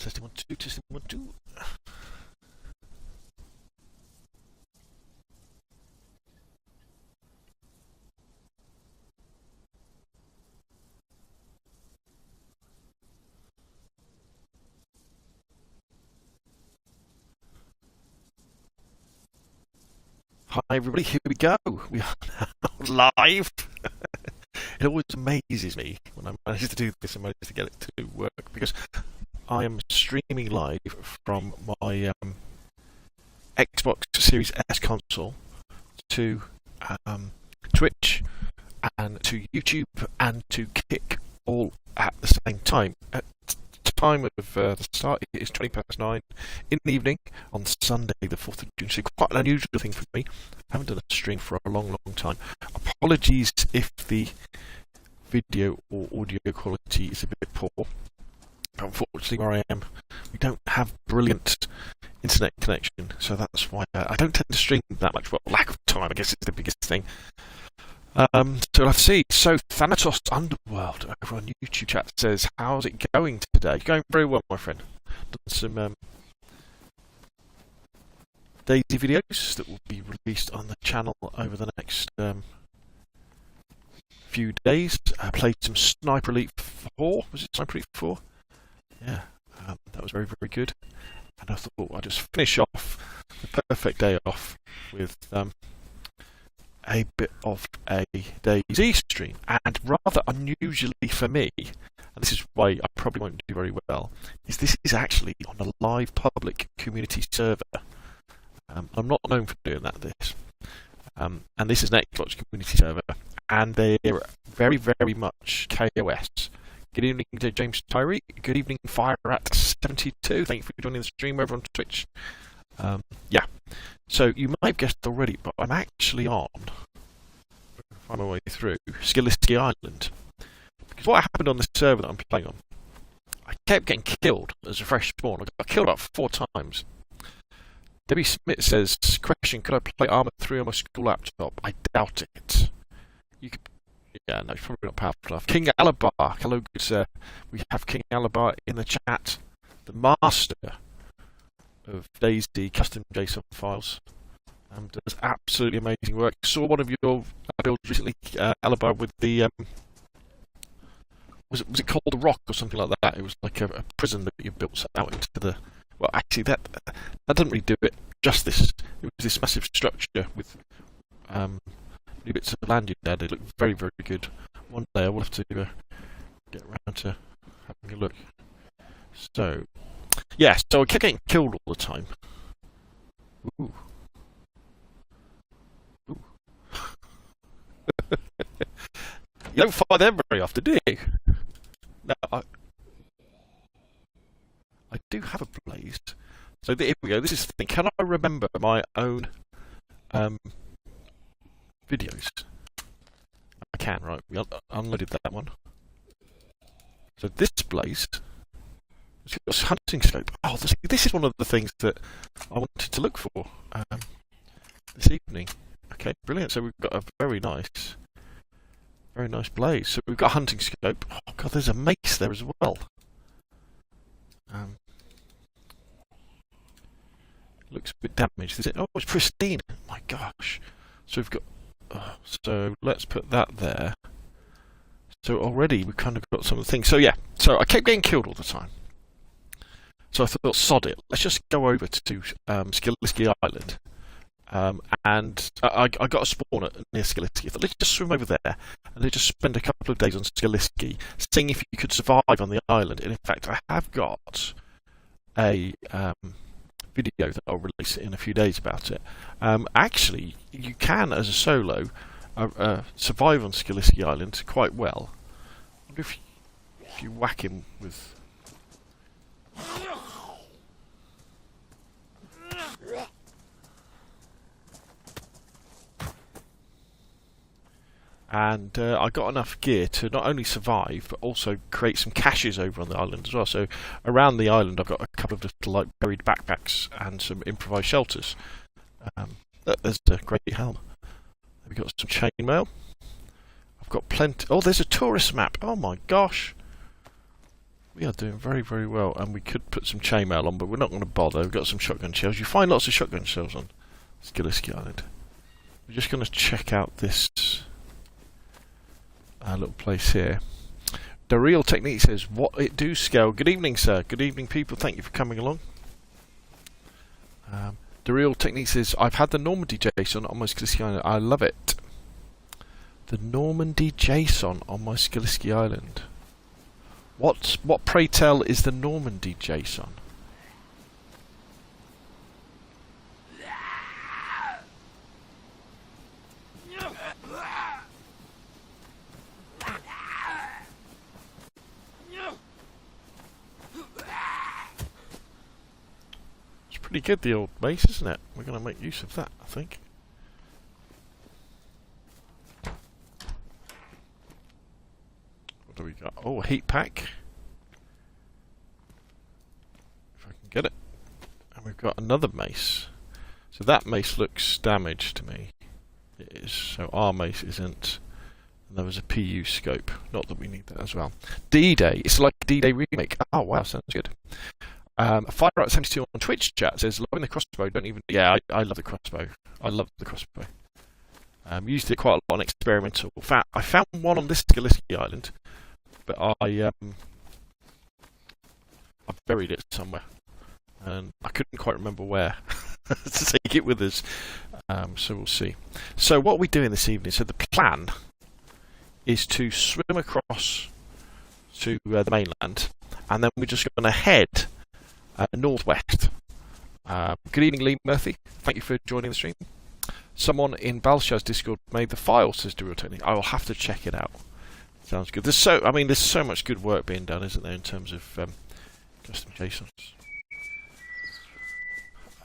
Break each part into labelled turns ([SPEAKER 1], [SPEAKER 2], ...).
[SPEAKER 1] Testing 1 2, testing 1 2. Hi everybody, here we go. We are now live. It always amazes me when I manage to do this and manage to get it to work, because I am streaming live from my Xbox Series S console to Twitch and to YouTube and to Kick all at the same time. At the time of the start, it is 9:20 in the evening on Sunday the 4th of June, so quite an unusual thing for me. I haven't done a stream for a long time. Apologies if the video or audio quality is a bit poor. But unfortunately, where I am, we don't have brilliant internet connection, so that's why I don't tend to stream that much. Well, lack of time, I guess, is the biggest thing. So let's see. So Thanatos Underworld over on YouTube chat says, "How's it going today?" Going very well, my friend. Done some DayZ videos that will be released on the channel over the next few days. I played some Sniper Elite 4. Was it Sniper Elite 4? Yeah, that was very good. And I thought I'd just finish off the perfect day off with a bit of a DayZ stream. And rather unusually for me, and this is why I probably won't do very well, is this is actually on a live public community server. I'm not known for doing this. And this is an Xbox community server, and they're very much KOS. Good evening to James Tyree. Good evening, Fire at 72. Thank you for joining the stream over on Twitch. Yeah, so you might have guessed already, but I'm actually on, find my way through, Skalisty Island. Because what happened on this server that I'm playing on, I kept getting killed as a fresh spawn. I got killed about 4 times. Debbie Smith says, question, could I play Arma 3 on my school laptop? I doubt it. You could, yeah, no, it's probably not powerful enough. King Alabar, hello good sir. We have King Alabar in the chat, the master of DayZ custom JSON files. Does absolutely amazing work. Saw one of your builds recently, Alabar, with the was it called the Rock or something like that? It was like a prison that you built out into the. Well, actually, that doesn't really do it justice. It was this massive structure with new bits of land you had. It looked very good. One day I will have to get around to having a look. So, yeah, so I kept getting killed all the time. Ooh. You don't find them very often, do you? No, I do have a blaze. So here we go. This is the thing. Can I remember my own videos? I can, right? We unloaded that one. So this blaze. It's got a hunting scope. Oh, this is one of the things that I wanted to look for this evening. Okay, brilliant. So we've got a very nice blaze. So we've got a hunting scope. Oh god, there's a mace there as well. Looks a bit damaged, is it? Oh, it's pristine. My gosh. So we've got. So let's put that there. So already we've kind of got some of the things. So yeah. So I kept getting killed all the time. So I thought, sod it. Let's just go over to Skalisty Island. And I got a spawn near Skalisty. I thought, let's just swim over there and then just spend a couple of days on Skalisty, seeing if you could survive on the island. And in fact, I have got a video that I'll release in a few days about it. Actually, you can, as a solo, survive on Skalisty Island quite well. I wonder if you whack him with. And I got enough gear to not only survive, but also create some caches over on the island as well. So around the island I've got a couple of little like buried backpacks and some improvised shelters. There's a great helm. We've got some chainmail. I've got plenty. Oh, there's a tourist map. Oh my gosh. We are doing very, very well, and we could put some chainmail on, but we're not going to bother. We've got some shotgun shells. You find lots of shotgun shells on Skalisty Island. We're just going to check out this little place here. The Real Technique says, "What it do, Scale?" Good evening, sir. Good evening, people. Thank you for coming along. The Real Technique says, "I've had the Normandy JSON on my Skalisty Island. I love it." The Normandy JSON on my Skalisty Island. What pray tell is the Normandy JSON? It's pretty good, the old mace, isn't it? We're going to make use of that, I think. What do we got? Oh, a heat pack. If I can get it. And we've got another mace. So that mace looks damaged to me. It is. So our mace isn't. And there was a PU scope. Not that we need that as well. D-Day. It's like a D-Day remake. Oh, wow. Sounds good. FireOut72 on Twitch chat says, "Loving the crossbow. Don't even..." Yeah, I love the crossbow. I love the crossbow. Used it quite a lot on experimental. In fact, I found one on this Skalisty Island. But I buried it somewhere, and I couldn't quite remember where to take it with us. So we'll see. So what are we doing this evening? So the plan is to swim across to the mainland, and then we're just going to head northwest. Good evening, Lee Murphy. Thank you for joining the stream. Someone in Balshaz's Discord made the file, says Real Technique. I will have to check it out. Sounds good. There's so much good work being done, isn't there, in terms of custom JSONs.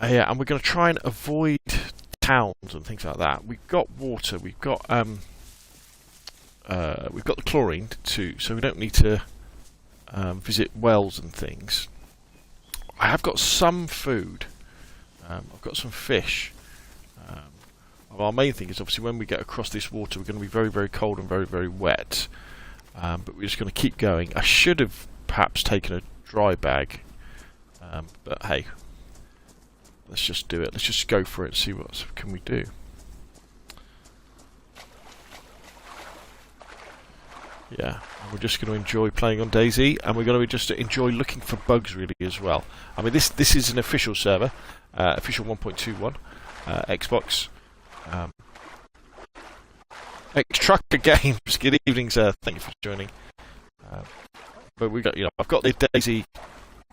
[SPEAKER 1] Yeah, and we're going to try and avoid towns and things like that. We've got water. We've got the chlorine too, so we don't need to visit wells and things. I have got some food. I've got some fish. Our main thing is obviously when we get across this water, we're going to be very, very cold and very, very wet. But we're just going to keep going. I should have perhaps taken a dry bag, but hey, let's just do it. Let's just go for it and see what can we do. Yeah, and we're just going to enjoy playing on DayZ, and we're going to just enjoy looking for bugs really as well. I mean, this is an official server, official 1.21, Xbox. Trucker Games, good evening, sir. Thank you for joining. But we got, I've got the DayZ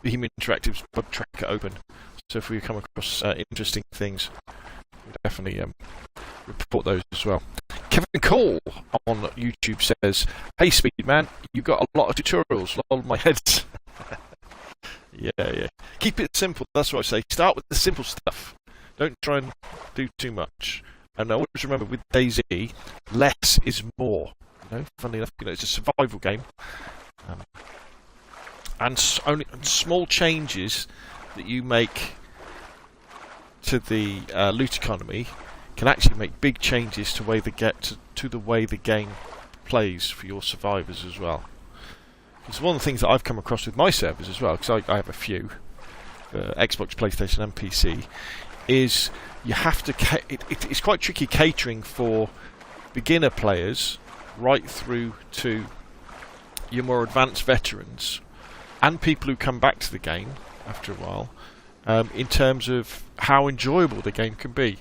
[SPEAKER 1] Beam Interactive's bug tracker open, so if we come across interesting things, we definitely report those as well. Kevin Cole on YouTube says, "Hey, Speedman, you got a lot of tutorials. Lol, my head." Yeah. Keep it simple. That's what I say. Start with the simple stuff. Don't try and do too much. And always remember, with DayZ, less is more. Funnily enough, it's a survival game, and small changes that you make to the loot economy can actually make big changes to the way the game plays for your survivors as well. It's one of the things that I've come across with my servers as well, because I have a few, Xbox, PlayStation, and PC. Is you have to it's quite tricky catering for beginner players right through to your more advanced veterans and people who come back to the game after a while, in terms of how enjoyable the game can be,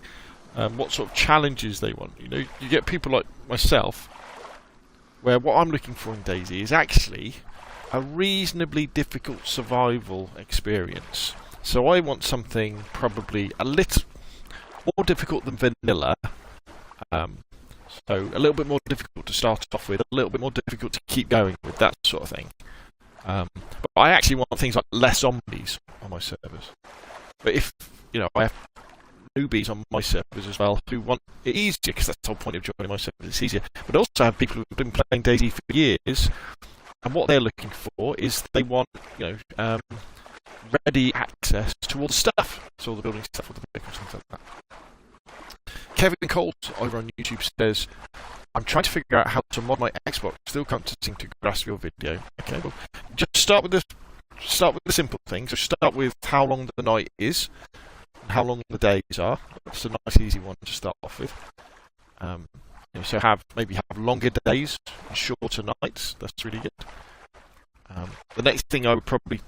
[SPEAKER 1] what sort of challenges they want. You get people like myself, where what I'm looking for in DayZ is actually a reasonably difficult survival experience. So I want something probably a little more difficult than vanilla. So a little bit more difficult to start off with, a little bit more difficult to keep going with, that sort of thing. But I actually want things like less zombies on my servers. But if, I have newbies on my servers as well who want it easier, because that's the whole point of joining my servers, it's easier. But I also have people who've been playing DayZ for years, and what they're looking for is they want, ready access to all the stuff, to all the building stuff, all the vehicles, things like that. Kevin Colt over on YouTube says, I'm trying to figure out how to mod my Xbox. Still can't seem to grasp your video. Okay, well, just start with the simple things. So start with how long the night is, and how long the days are. That's a nice, easy one to start off with. So maybe have longer days and shorter nights. That's really good. The next thing I would probably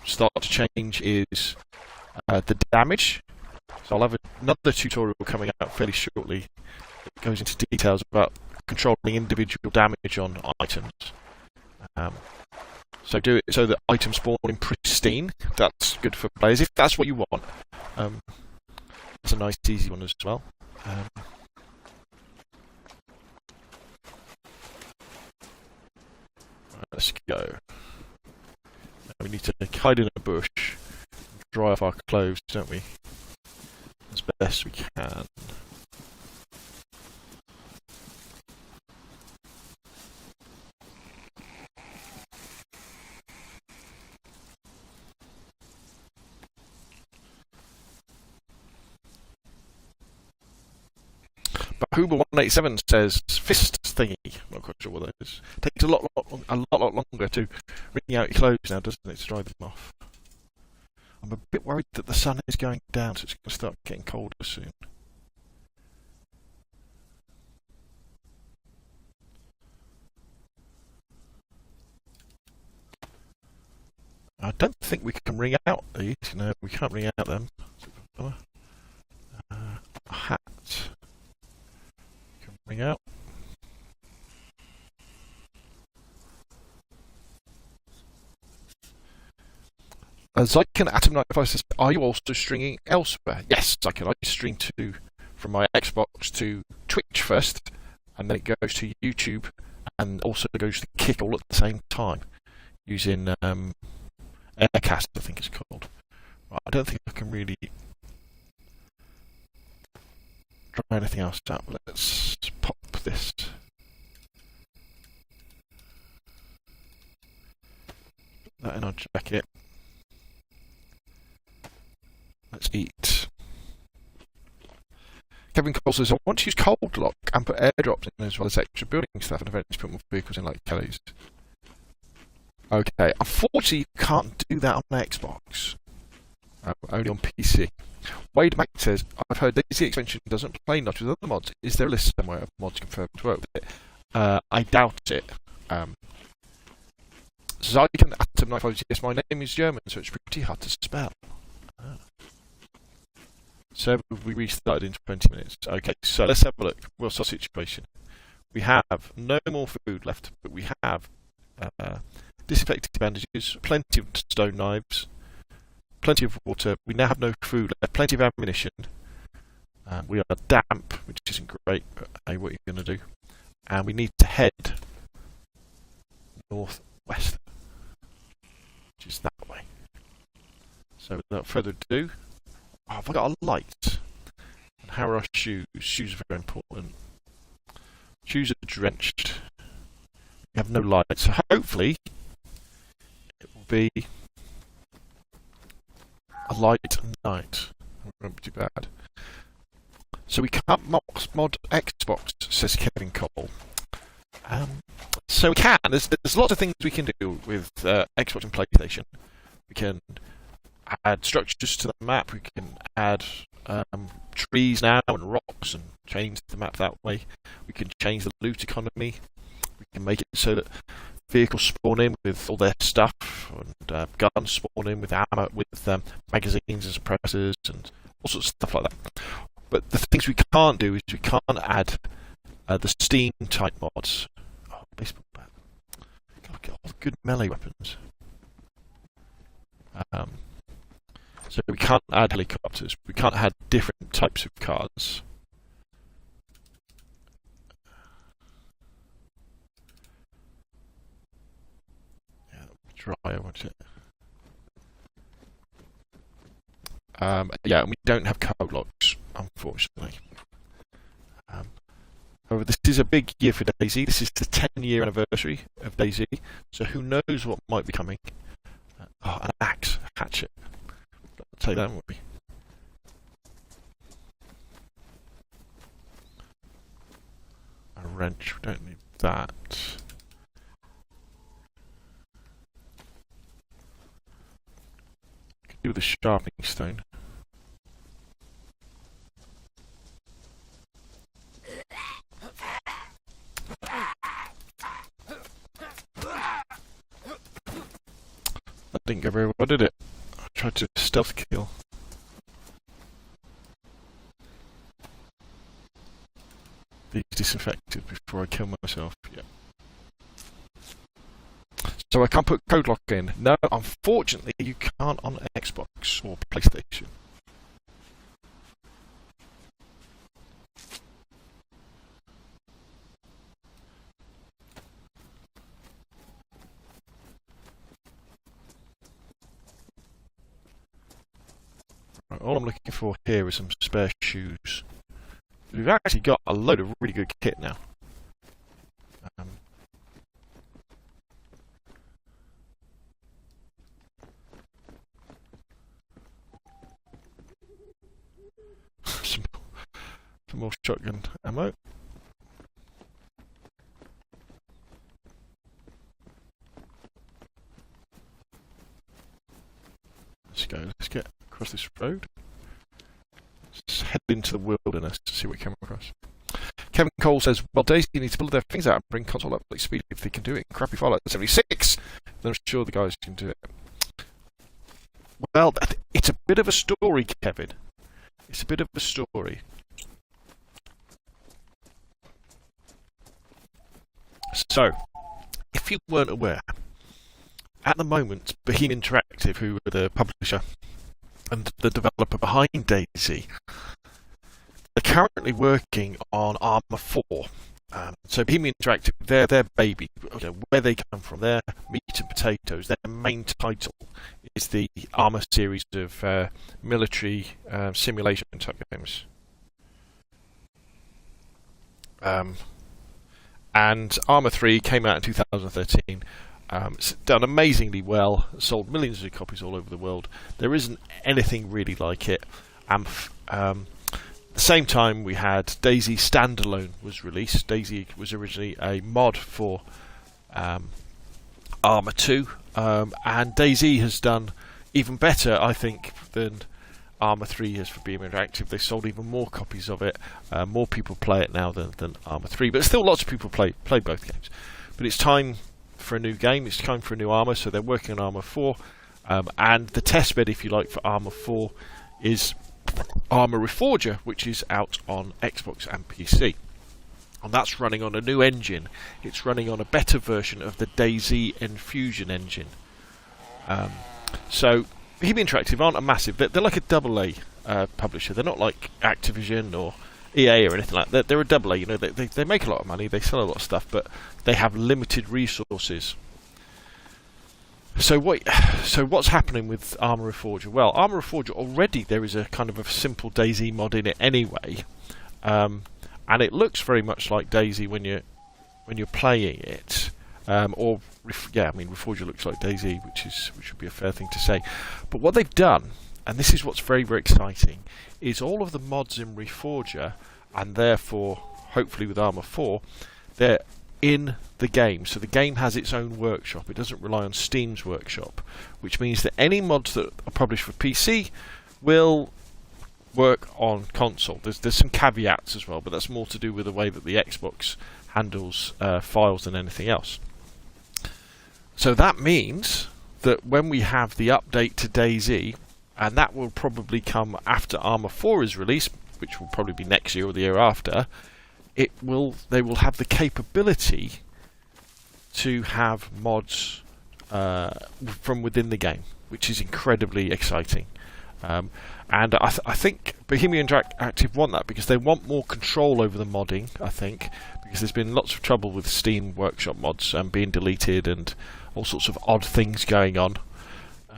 [SPEAKER 1] start to change is the damage. So I'll have another tutorial coming out fairly shortly that goes into details about controlling individual damage on items. So do it so that items spawn in pristine. That's good for players if that's what you want. It's a nice, easy one as well. Let's go. Now we need to hide in a bush, dry off our clothes, don't we? As best we can. But Huber187 says fist thingy. I'm not quite sure what that is. Takes a lot longer to wring out your clothes now, doesn't it, to dry them off? I'm a bit worried that the sun is going down, so it's going to start getting colder soon. I don't think we can wring out these. No, we can't wring out them. A hat. Can wring out. Zyken Atom 95 says, are you also streaming elsewhere? Yes, Zyken. I stream from my Xbox to Twitch first, and then it goes to YouTube, and also goes to Kick all at the same time, using Aircast, I think it's called. Right, I don't think I can really try anything else out. Let's pop this. Put that in our jacket. Let's eat. Kevin Cole says, I want to use cold lock and put airdrops in as well as extra building stuff and eventually put more vehicles in like Kelly's. Okay, unfortunately you can't do that on Xbox. Only on PC. Wade Mack says, I've heard DayZ expansion doesn't play much with other mods. Is there a list somewhere of mods confirmed to work with it? I doubt it. Zyken Atom 95 yes, my name is German, so it's pretty hard to spell. So we restarted in 20 minutes. Okay, so let's have a look. What's our situation? We have no more food left, but we have disinfecting bandages, plenty of stone knives, plenty of water. We now have no food left, plenty of ammunition. We are damp, which isn't great, but hey, what are you going to do? And we need to head northwest, which is that way. So without further ado, have I got a light? And how are our shoes? Shoes are very important. Shoes are drenched. We have no light, so hopefully it will be a light night. It won't be too bad. So we can't mod Xbox, says Kevin Cole. So we can. There's lots of things we can do with Xbox and PlayStation. We can add structures to the map. We can add trees now and rocks and change the map that way. We can change the loot economy. We can make it so that vehicles spawn in with all their stuff, and guns spawn in with armor, with magazines and suppressors and all sorts of stuff like that. But the things we can't do is we can't add the Steam type mods. Oh, baseball bat. Gotta get all the good melee weapons. So we can't add helicopters. We can't add different types of cars. Yeah, dry, won't it? Yeah, and we don't have code locks, unfortunately. However, this is a big year for DayZ. This is the 10-year anniversary of DayZ, so who knows what might be coming. Oh, an axe, a hatchet. Take that, won't we? a wrench. We don't need that. Could do with a sharpening stone. That didn't go very well, did it? I tried to stealth kill. These disinfected before I kill myself. Yeah. So I can't put code lock in. No, unfortunately you can't on Xbox or PlayStation. Right, all I'm looking for here is some spare shoes. We've actually got a load of really good kit now. Some more shotgun ammo. Let's get across this road. Let's head into the wilderness to see what we come across. Kevin Cole says, well, DayZ needs to build their things out and bring console up to speed. If they can do it in crappy Fallout 76, then I'm sure the guys can do it. Well, it's a bit of a story, Kevin. It's a bit of a story. So, if you weren't aware, at the moment, Bohemian Interactive, who are the publisher and the developer behind DayZ, are currently working on Arma 4. So Bohemian Interactive, their baby, where they come from, their meat and potatoes, their main title is the Arma series of military simulation type games. And Arma 3 came out in 2013. It's done amazingly well, sold millions of copies all over the world. There isn't anything really like it. At the same time, we had DayZ Standalone was released. DayZ was originally a mod for Arma 2, and DayZ has done even better, I think, than Arma 3 has for Bohemian Interactive. They sold even more copies of it. More people play it now than Arma 3, but still lots of people play both games. But it's time for a new game. It's time for a new Arma, so they're working on Arma 4, and the testbed, if you like, for Arma 4 is Arma Reforger, which is out on Xbox and PC, and that's running on a new engine. It's running on a better version of the DayZ Infusion engine. So Bohemian Interactive aren't a massive, they're like a AA publisher. They're not like Activision or EA or anything like that. They're a AA, you know, they make a lot of money, they sell a lot of stuff, but they have limited resources. So what's happening with Arma Reforger? Well, Arma Reforger, already there is a kind of a simple DayZ mod in it anyway, and it looks very much like DayZ when you're playing it. Reforger looks like DayZ, which would be a fair thing to say. But what they've done, and this is what's very, very exciting, is all of the mods in Reforger, and therefore, hopefully with Arma 4, they're in the game. So the game has its own workshop. It doesn't rely on Steam's workshop, which means that any mods that are published for PC will work on console. There's some caveats as well, but that's more to do with the way that the Xbox handles files than anything else. So that means that when we have the update to DayZ, and that will probably come after Arma 4 is released, which will probably be next year or the year after, they will have the capability to have mods from within the game, which is incredibly exciting. And I think Bohemian Interactive want that because they want more control over the modding, I think, because there's been lots of trouble with Steam Workshop mods being deleted and all sorts of odd things going on.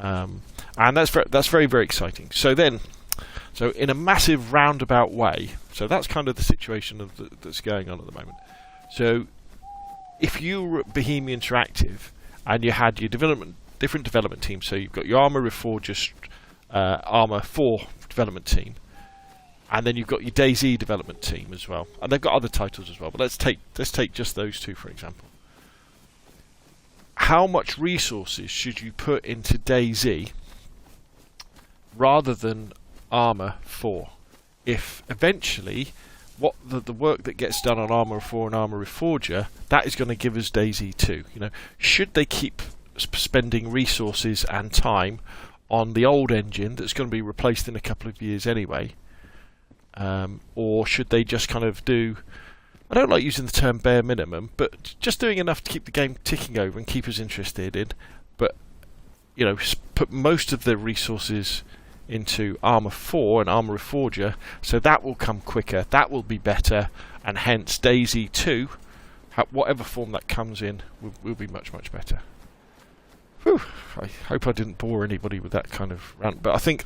[SPEAKER 1] And that's very, very exciting. So in a massive roundabout way, so that's kind of the situation that's going on at the moment. So if you were at Bohemian Interactive and you had your different development teams, so you've got your Arma Reforger, Arma 4 development team, And then you've got your DayZ development team as well, and they've got other titles as well. But let's take just those two for example. How much resources should you put into DayZ rather than Arma 4? If eventually what the work that gets done on Arma 4 and Arma Reforger, that is going to give us DayZ 2. You know, should they keep spending resources and time on the old engine that's going to be replaced in a couple of years anyway, or should they just kind of do, I don't like using the term bare minimum, but just doing enough to keep the game ticking over and keep us interested in, but you know, put most of their resources into Arma 4 and Arma Reforger, so that will come quicker, that will be better, and hence DayZ 2, whatever form that comes in, will be much, much better. Whew, I hope I didn't bore anybody with that kind of rant, but I think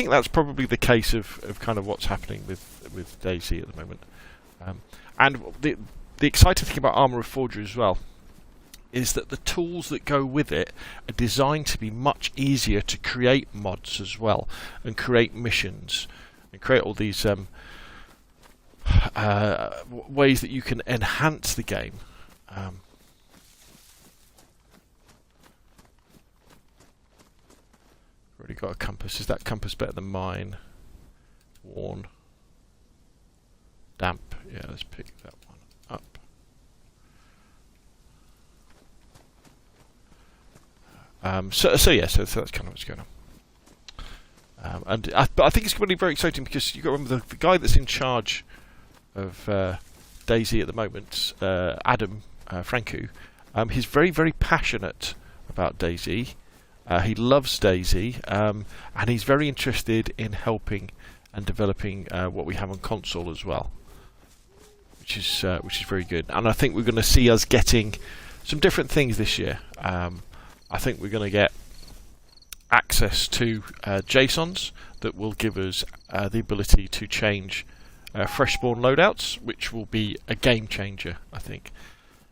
[SPEAKER 1] that's probably the case of kind of what's happening with DayZ at the moment. And the exciting thing about Arma Reforger as well is that the tools that go with it are designed to be much easier to create mods as well, and create missions, and create all these ways that you can enhance the game. Already got a compass. Is that compass better than mine? Worn. Damp. Yeah, let's pick that one up. So that's kind of what's going on. But I think it's going to be very exciting because you've got to remember the guy that's in charge of DayZ at the moment, Adam Franku. He's very, very passionate about DayZ. He loves DayZ, and he's very interested in helping and developing what we have on console as well, which is very good. And I think we're going to see us getting some different things this year. I think we're going to get access to JSONs that will give us the ability to change fresh spawn loadouts, which will be a game changer, I think.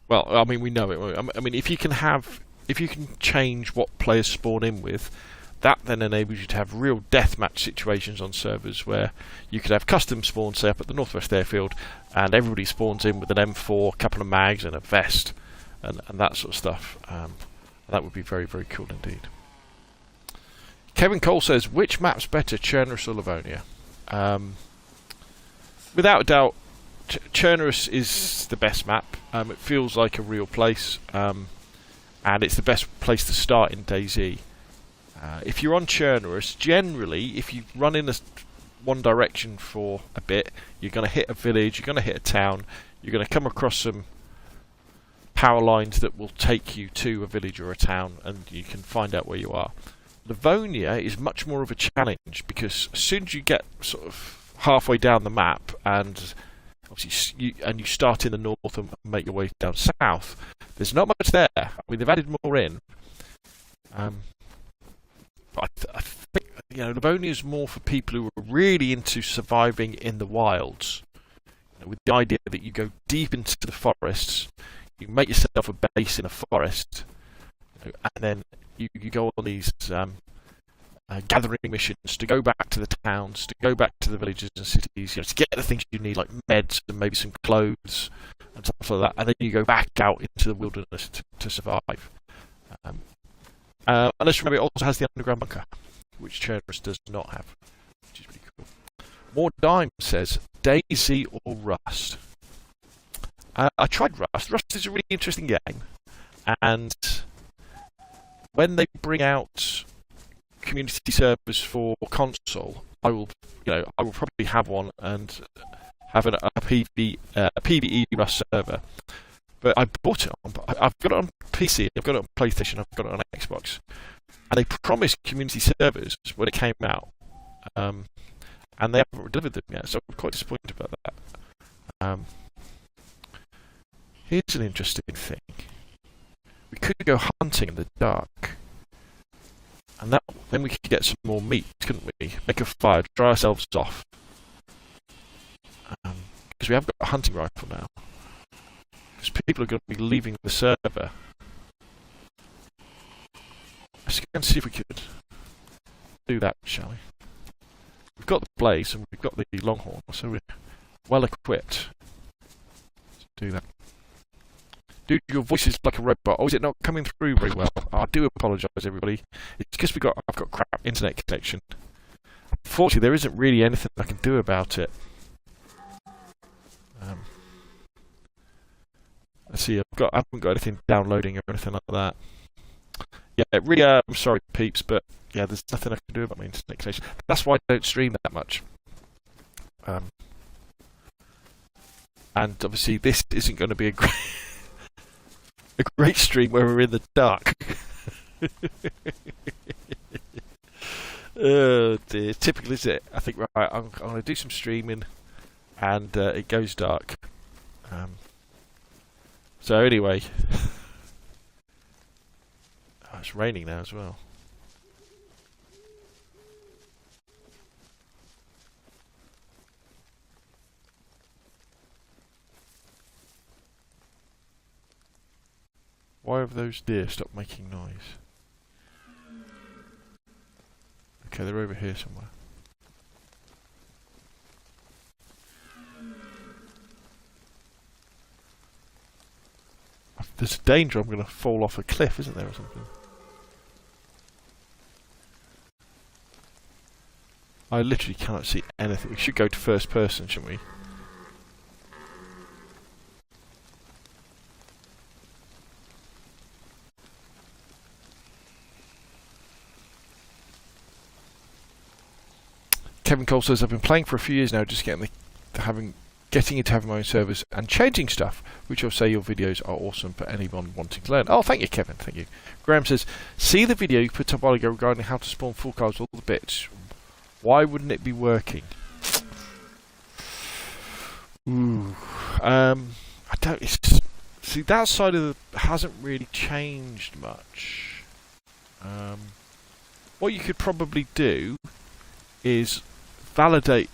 [SPEAKER 1] Well, I mean, we know it. I mean, if you can change what players spawn in with, that then enables you to have real deathmatch situations on servers where you could have custom spawns, say up at the Northwest Airfield, and everybody spawns in with an M4, a couple of mags, and a vest, and that sort of stuff. That would be very, very cool indeed. Kevin Cole says, which map's better, Chernarus or Livonia? Without a doubt, Chernarus is the best map. It feels like a real place, and it's the best place to start in DayZ. If you're on Chernarus, generally, if you run in one direction for a bit, you're going to hit a village, you're going to hit a town, you're going to come across some power lines that will take you to a village or a town, and you can find out where you are. Livonia is much more of a challenge because as soon as you get sort of halfway down the map, and obviously you start in the north and make your way down south, there's not much there. I mean, they've added more in. But I think, you know, Livonia is more for people who are really into surviving in the wilds. You know, with the idea that you go deep into the forests, you make yourself a base in a forest, you know, and then you go on these gathering missions to go back to the towns, to go back to the villages and cities, you know, to get the things you need, like meds and maybe some clothes and stuff like that, and then you go back out into the wilderness to survive. And let's remember, it also has the underground bunker, which Chernarus does not have, which is pretty cool. More Dime says, DayZ or Rust? I tried Rust. Rust is a really interesting game, and when they bring out community servers for console, I will probably have one and have a PvE Rust server. But I bought it on. I've got it on PC. I've got it on PlayStation. I've got it on Xbox. And they promised community servers when it came out, and they haven't delivered them yet. So I'm quite disappointed about that. Here's an interesting thing. We could go hunting in the dark, and then we could get some more meat, couldn't we? Make a fire, dry ourselves off, because we have got a hunting rifle now. Because people are going to be leaving the server. Let's go and see if we could do that, shall we? we've got the Blaze and we've got the Longhorn, so we're well equipped to do that. Dude, your voice is like a robot. Oh, is it not coming through very well? Oh, I do apologise, everybody. It's because I've got crap internet connection. Unfortunately, there isn't really anything I can do about it. Let's see. I haven't got anything downloading or anything like that. Yeah, really. I'm sorry, peeps, but yeah, there's nothing I can do about my internet connection. That's why I don't stream that much. And obviously, this isn't going to be a great stream where we're in the dark. Oh dear, typical, is it? I think, right, I'm going to do some streaming and it goes dark. So anyway, oh, it's raining now as well. Why have those deer stopped making noise? Okay, they're over here somewhere. There's a danger I'm going to fall off a cliff, isn't there, or something? I literally cannot see anything. We should go to first person, shouldn't we? Kevin Cole says, I've been playing for a few years now, just getting into having my own servers and changing stuff, which I'll say your videos are awesome for anyone wanting to learn. Oh, thank you, Kevin. Thank you. Graham says, see the video you put up a while ago regarding how to spawn full cards with all the bits. Why wouldn't it be working? Ooh. I don't... see, that side of the... hasn't really changed much. What you could probably do is validate.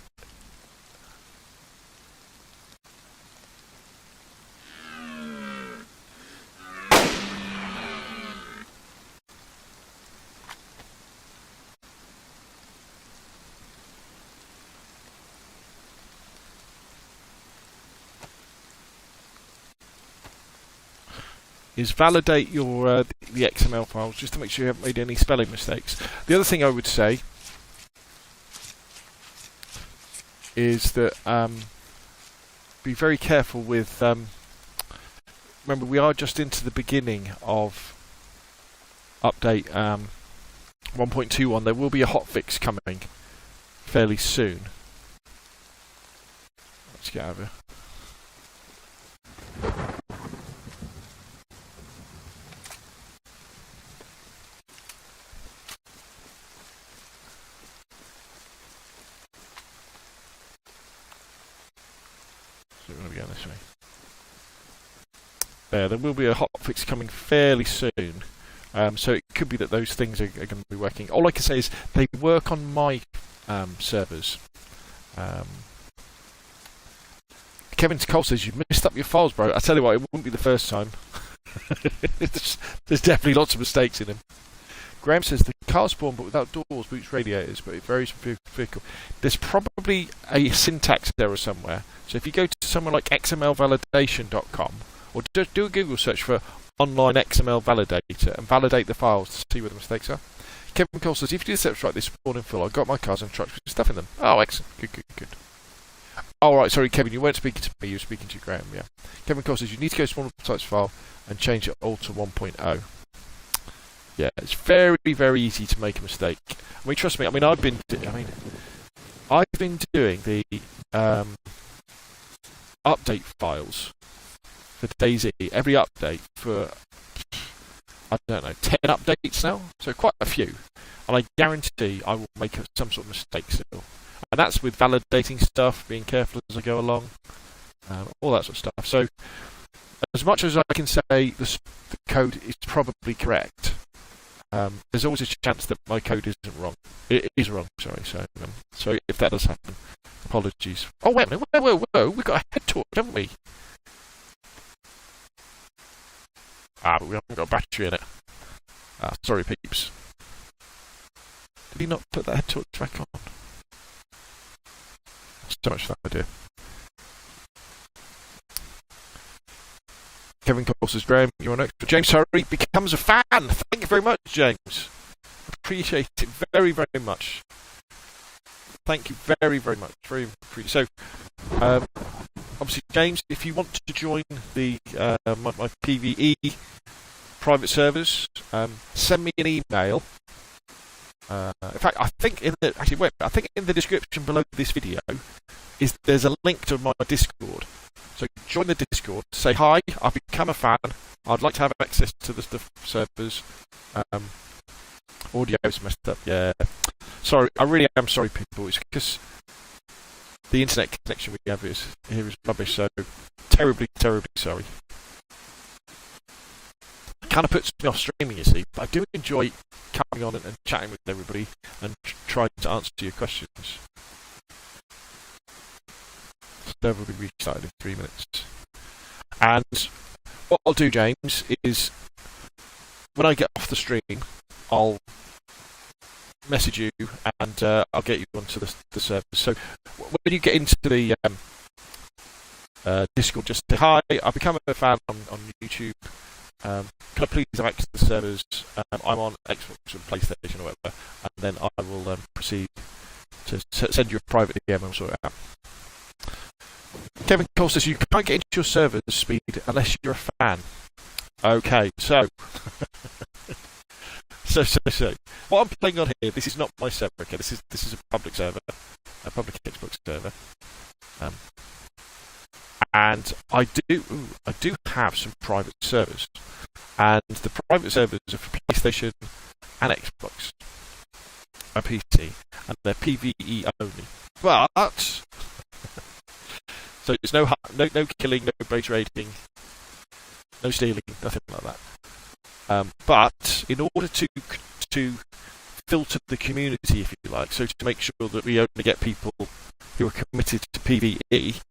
[SPEAKER 1] Is validate your the XML files just to make sure you haven't made any spelling mistakes. The other thing I would say is that be very careful with. Remember, we are just into the beginning of update 1.21. There will be a hotfix coming fairly soon. Let's get out of here. So we're going to be going this way. There will be a hotfix coming fairly soon. So it could be that those things are going to be working. All I can say is they work on my servers. Kevin Cole says, you've messed up your files, bro. I tell you what, it wouldn't be the first time. There's definitely lots of mistakes in them. Graham says, the car spawn but without doors, boots, radiators, but it varies from vehicle. There's probably a syntax error somewhere. So if you go to somewhere like xmlvalidation.com, or just do a Google search for online XML validator and validate the files to see where the mistakes are. Kevin Cole says, if you do the steps right, they spawn in full. I've got my cars and trucks with stuff in them. Oh, excellent. Good. Oh, right, sorry, Kevin, you weren't speaking to me, you were speaking to Graham, yeah. Kevin Cole says, you need to go to spawn types file and change it all to 1.0. Yeah, it's very, very easy to make a mistake. I mean, trust me, I've been doing the update files for DayZ, every update for, I don't know, 10 updates now, so quite a few. And I guarantee I will make some sort of mistake still. And that's with validating stuff, being careful as I go along, all that sort of stuff. So, as much as I can say the code is probably correct, there's always a chance that my code isn't wrong. It is wrong, sorry. So if that does happen, apologies. Oh, wait a minute, whoa, we've got a head torch, haven't we? But we haven't got a battery in it. Sorry, peeps. Did he not put that head torch back on? so much for that idea. Kevin Cole says, Graham, you're on extra. James Hurry becomes a fan. Thank you very much, James. Appreciate it very, very much. Thank you very, very much. Very appreciate. So, obviously, James, if you want to join the my PvE private servers, send me an email. In fact, I think in the description below this video there's a link to my Discord. So join the Discord. Say hi. I've become a fan. I'd like to have access to the servers. Audio's messed up. Yeah. Sorry, I really am sorry, people. It's because the internet connection we have here is rubbish. So terribly, terribly sorry. It kind of puts me off streaming, you see. But I do enjoy coming on and chatting with everybody and trying to answer your questions. Server will be restarted in 3 minutes. And what I'll do, James, is when I get off the stream, I'll message you and I'll get you onto the server. So when you get into the Discord, just say hi. I've become a fan on YouTube. Can I please have access to the servers? I'm on Xbox and PlayStation or whatever, and then I will proceed to send you a private DM and sort it out. Kevin Cole says you can't get into your server's speed unless you're a fan. Okay, so what I'm playing on here, this is not my server. Okay, this is a public server, a public Xbox server, and I do have some private servers, and the private servers are for PlayStation and Xbox and PC, and they're PvE only. But so there's no killing, no base raiding, no stealing, nothing like that. But in order to filter the community, if you like, so to make sure that we only get people who are committed to PvE,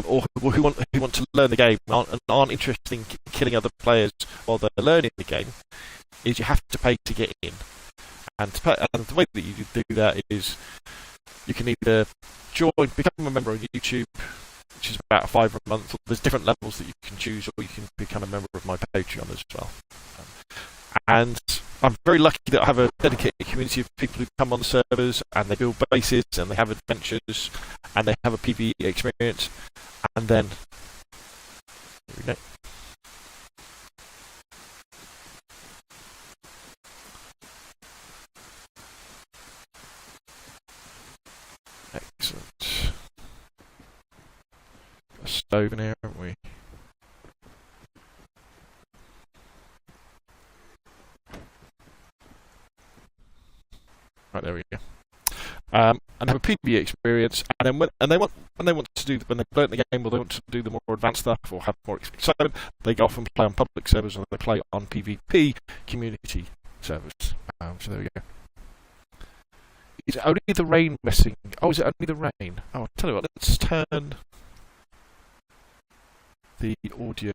[SPEAKER 1] or who want to learn the game and aren't interested in killing other players while they're learning the game, is you have to pay to get in. And the way that you do that is you can either become a member on YouTube, which is about $5 a month. There's different levels that you can choose, or you can become a member of my Patreon as well. And I'm very lucky that I have a dedicated community of people who come on the servers and they build bases and they have adventures and they have a PvE experience. And then here we go. Excellent. Got a stove in here, haven't we? Right, there we go. And have a PvE experience, and then when they want to do, when they've learnt the game, or they want to do the more advanced stuff or have more experience, they go off and play on public servers, or they play on PvP community servers. So there we go. Is it only the rain messing? Oh, is it only the rain? Oh, I'll tell you what, let's turn the audio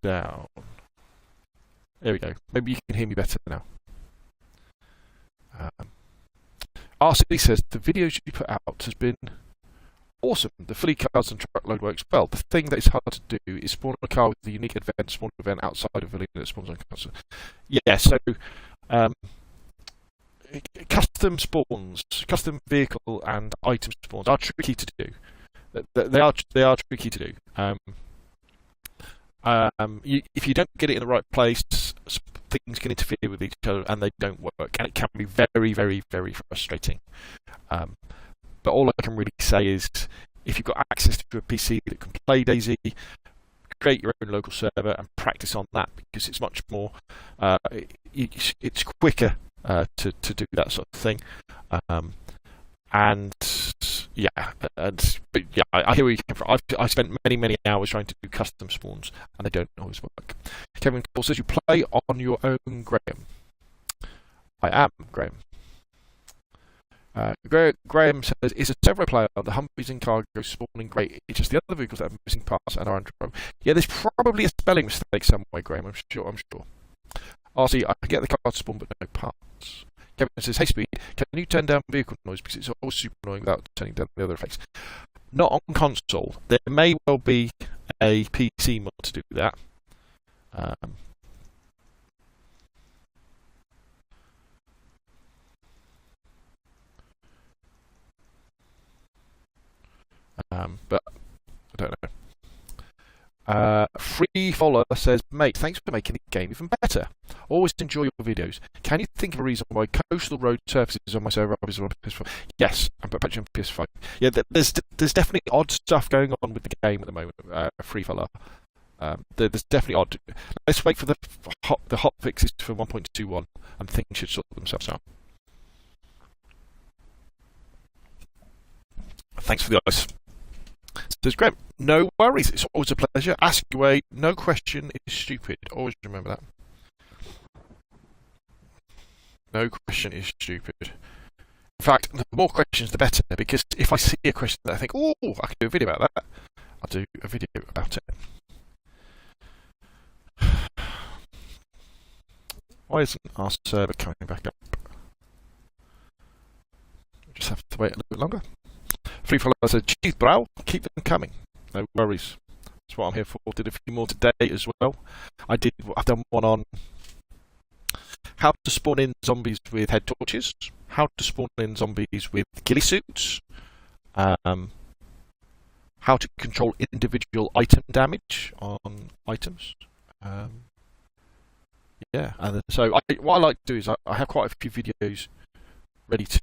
[SPEAKER 1] down. There we go. Maybe you can hear me better now. RC says, the videos you put out has been awesome. The fully cars and truckload works well. The thing that is hard to do is spawn a car with the unique spawn event outside of Livonia that spawns on cars. Yeah, so custom spawns, custom vehicle and item spawns are tricky to do. They are tricky to do. If you don't get it in the right place, things can interfere with each other and they don't work, and it can be very, very, very frustrating. But all I can really say is, if you've got access to a PC that can play DayZ, create your own local server and practice on that, because it's much more, it's quicker to do that sort of thing. I hear where you come from. I spent many hours trying to do custom spawns, and they don't always work. Kevin Cole says, you play on your own, Graham. I am, Graham. Graham says, is a servo player on the Humvees and cargo spawning great? It's just the other vehicles that have missing parts and are under problem. Yeah, there's probably a spelling mistake somewhere, Graham. I'm sure. RC, I can get the car to spawn, but no parts. Kevin says, hey Speed, can you turn down vehicle noise, because it's always super annoying without turning down the other effects? Not on console. There may well be a PC mod to do that. But I don't know. Free Follower says, mate, thanks for making the game even better. Always enjoy your videos. Can you think of a reason why Coastal Road surfaces on my server are on PS5? Yes, I'm patching on PS5. Yeah, there's definitely odd stuff going on with the game at the moment. Free Follower. There's definitely odd. Let's wait for the hot fixes for 1.21, and things should sort themselves out. Thanks for the ice. Says Graham, no worries, it's always a pleasure. Ask away, no question is stupid. Always remember that. No question is stupid. In fact, the more questions the better, because if I see a question that I think, oh, I can do a video about that, I'll do a video about it. Why isn't our server coming back up? We just have to wait a little bit longer. Free Follower said, "Cheese brow, keep them coming. No worries. That's what I'm here for." Did a few more today as well. I've done one on how to spawn in zombies with head torches, how to spawn in zombies with ghillie suits, how to control individual item damage on items. Yeah, and so what I like to do is I have quite a few videos ready to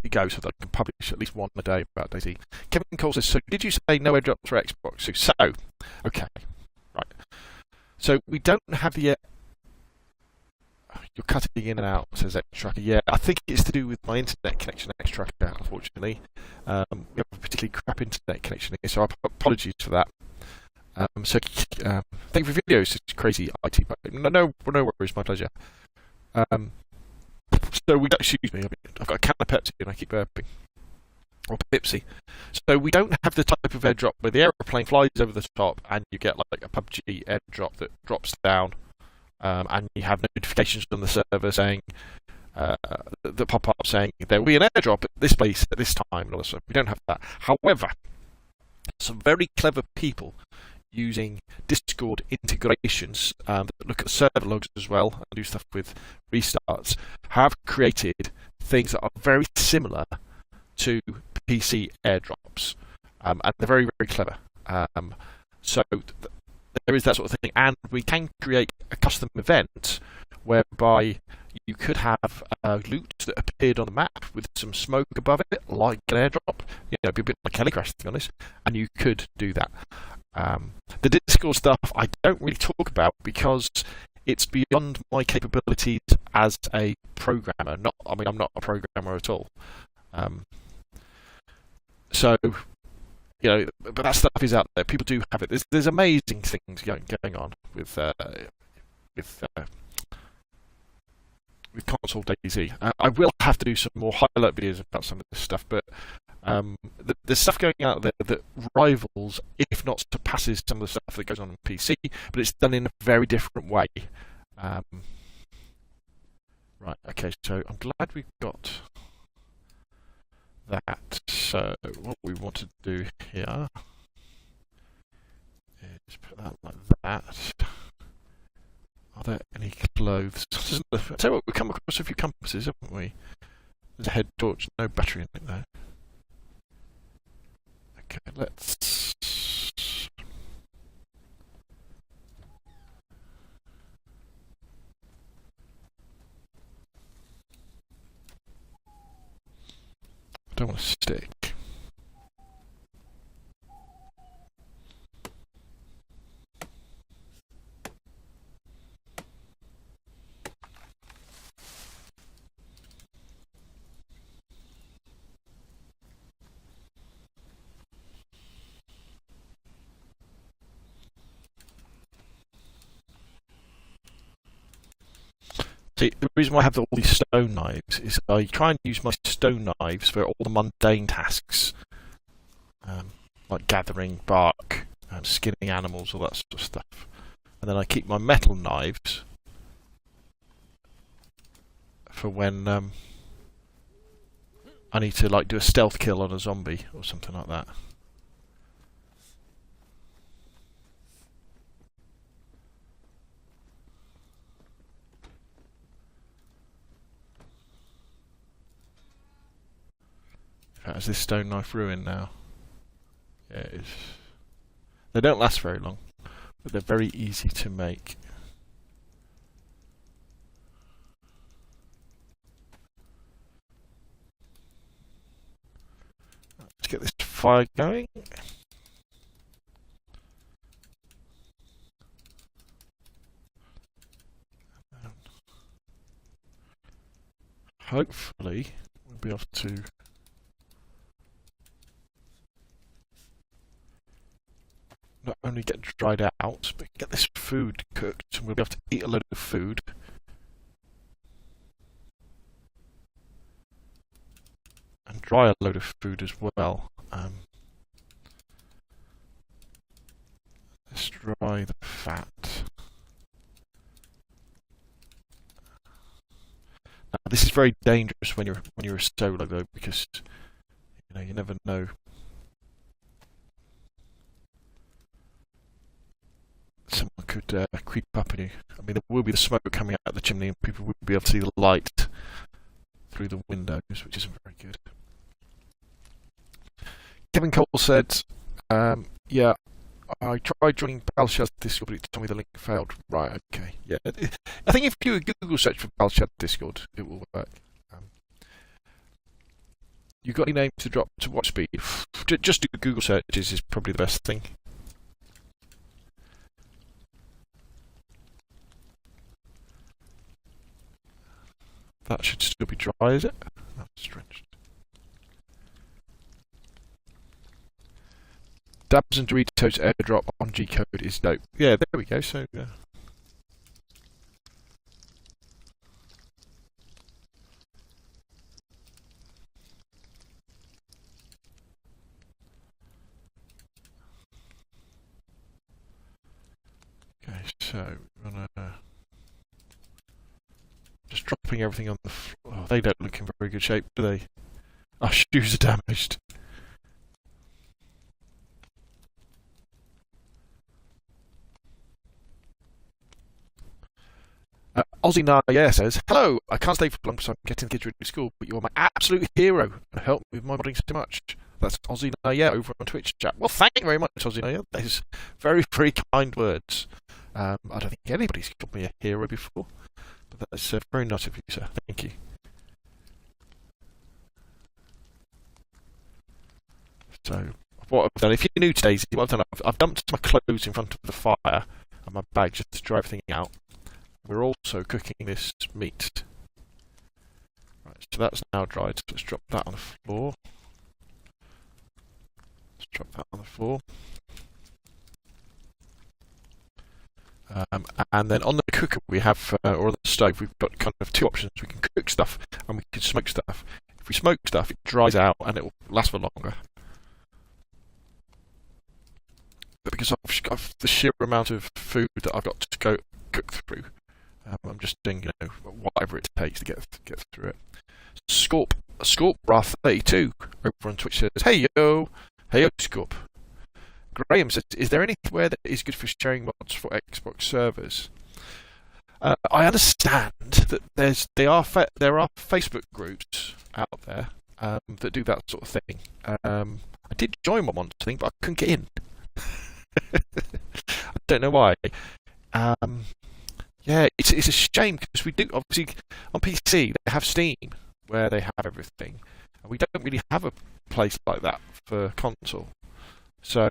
[SPEAKER 1] go, so that I can publish at least one a day about DayZ. Kevin Cole says, so did you say no airdrops for Xbox? So, okay, right. So we don't have the... you're cutting in and out, says Xtracker. Yeah, I think it's to do with my internet connection, Xtracker, unfortunately. We have a particularly crap internet connection here, so apologies for that. Thank you for videos, it's crazy IT. No worries, my pleasure. So excuse me, I've got a can of Pepsi and I keep burping. Or Pepsi. So we don't have the type of airdrop where the aeroplane flies over the top and you get like a PUBG airdrop that drops down, and you have notifications on the server saying that pop up saying there will be an airdrop at this place at this time and all this stuff. We don't have that. However, some very clever people using Discord integrations that look at server logs as well and do stuff with restarts, have created things that are very similar to PC airdrops, and they're very, very clever. So there is that sort of thing, and we can create a custom event whereby you could have loot that appeared on the map with some smoke above it, like an airdrop. It'd be a bit like Helicrash, to be honest, and you could do that. The Discord stuff I don't really talk about because it's beyond my capabilities as a programmer. I'm not a programmer at all. So, but that stuff is out there. People do have it. There's amazing things going on with console DayZ. I will have to do some more highlight videos about some of this stuff, but there's stuff going out there that rivals, if not surpasses, some of the stuff that goes on PC, but it's done in a very different way. Right, okay, so I'm glad we've got that. So what we want to do here is put that like that. Are there any clothes? I tell you what, we've come across a few compasses, haven't we? There's a head torch, no battery in it though. Okay, let's... I don't want to stick. See, the reason why I have all these stone knives is I try and use my stone knives for all the mundane tasks, like gathering bark, skinning animals, all that sort of stuff. And then I keep my metal knives for when I need to like do a stealth kill on a zombie or something like that. Is this stone knife ruined now? Yeah, it is. They don't last very long, but they're very easy to make. Let's get this fire going. Hopefully, we'll be able to not only get dried out, but get this food cooked, and we'll be able to eat a load of food. And dry a load of food as well. Let's dry the fat. Now, this is very dangerous when you're a solo though, because you never know. Someone could creep up on you. I mean, there will be the smoke coming out of the chimney, and people will be able to see the light through the windows, which isn't very good. Kevin Cole said, yeah, I tried joining Balshad's Discord, but it told me the link failed. Right, okay. Yeah, I think if you do a Google search for Balshad Discord, it will work. You got any name to drop to watch speed? Just do Google searches is probably the best thing. That should still be dry, is it? That's drenched. Dabs and Doritos airdrop on G-code is dope. Yeah, there we go. So, okay, so we're gonna just dropping everything on the floor. Oh, they don't look in very good shape, do they? Our shoes are damaged. Aussie Naya says, hello, I can't stay for long because I'm getting the kids ready to school, but you're my absolute hero and help with my modding so much. That's Aussie Naya over on Twitch chat. Well, thank you very much, Aussie Naya. That is very, very kind words. I don't think anybody's called me a hero before, but that's very nice of you, sir. Thank you. So, what I've done, if you're new to DayZ, what I've done, I've dumped my clothes in front of the fire and my bag just to dry everything out. We're also cooking this meat. Right, so that's now dried. So let's drop that on the floor. Let's drop that on the floor. And then on the cooker we have, or on the stove, we've got kind of two options. We can cook stuff and we can smoke stuff. If we smoke stuff, it dries out and it will last for longer. But because of the sheer amount of food that I've got to go cook through, I'm just doing, whatever it takes to get through it. Scorp Wrath 32 over on Twitch says, hey yo, Scorp. Graham says, is there anywhere that is good for sharing mods for Xbox servers? I understand that there are Facebook groups out there that do that sort of thing. I did join one once, I think, but I couldn't get in. I don't know why. Yeah, it's a shame because we do, obviously, on PC they have Steam where they have everything, and we don't really have a place like that for console. So,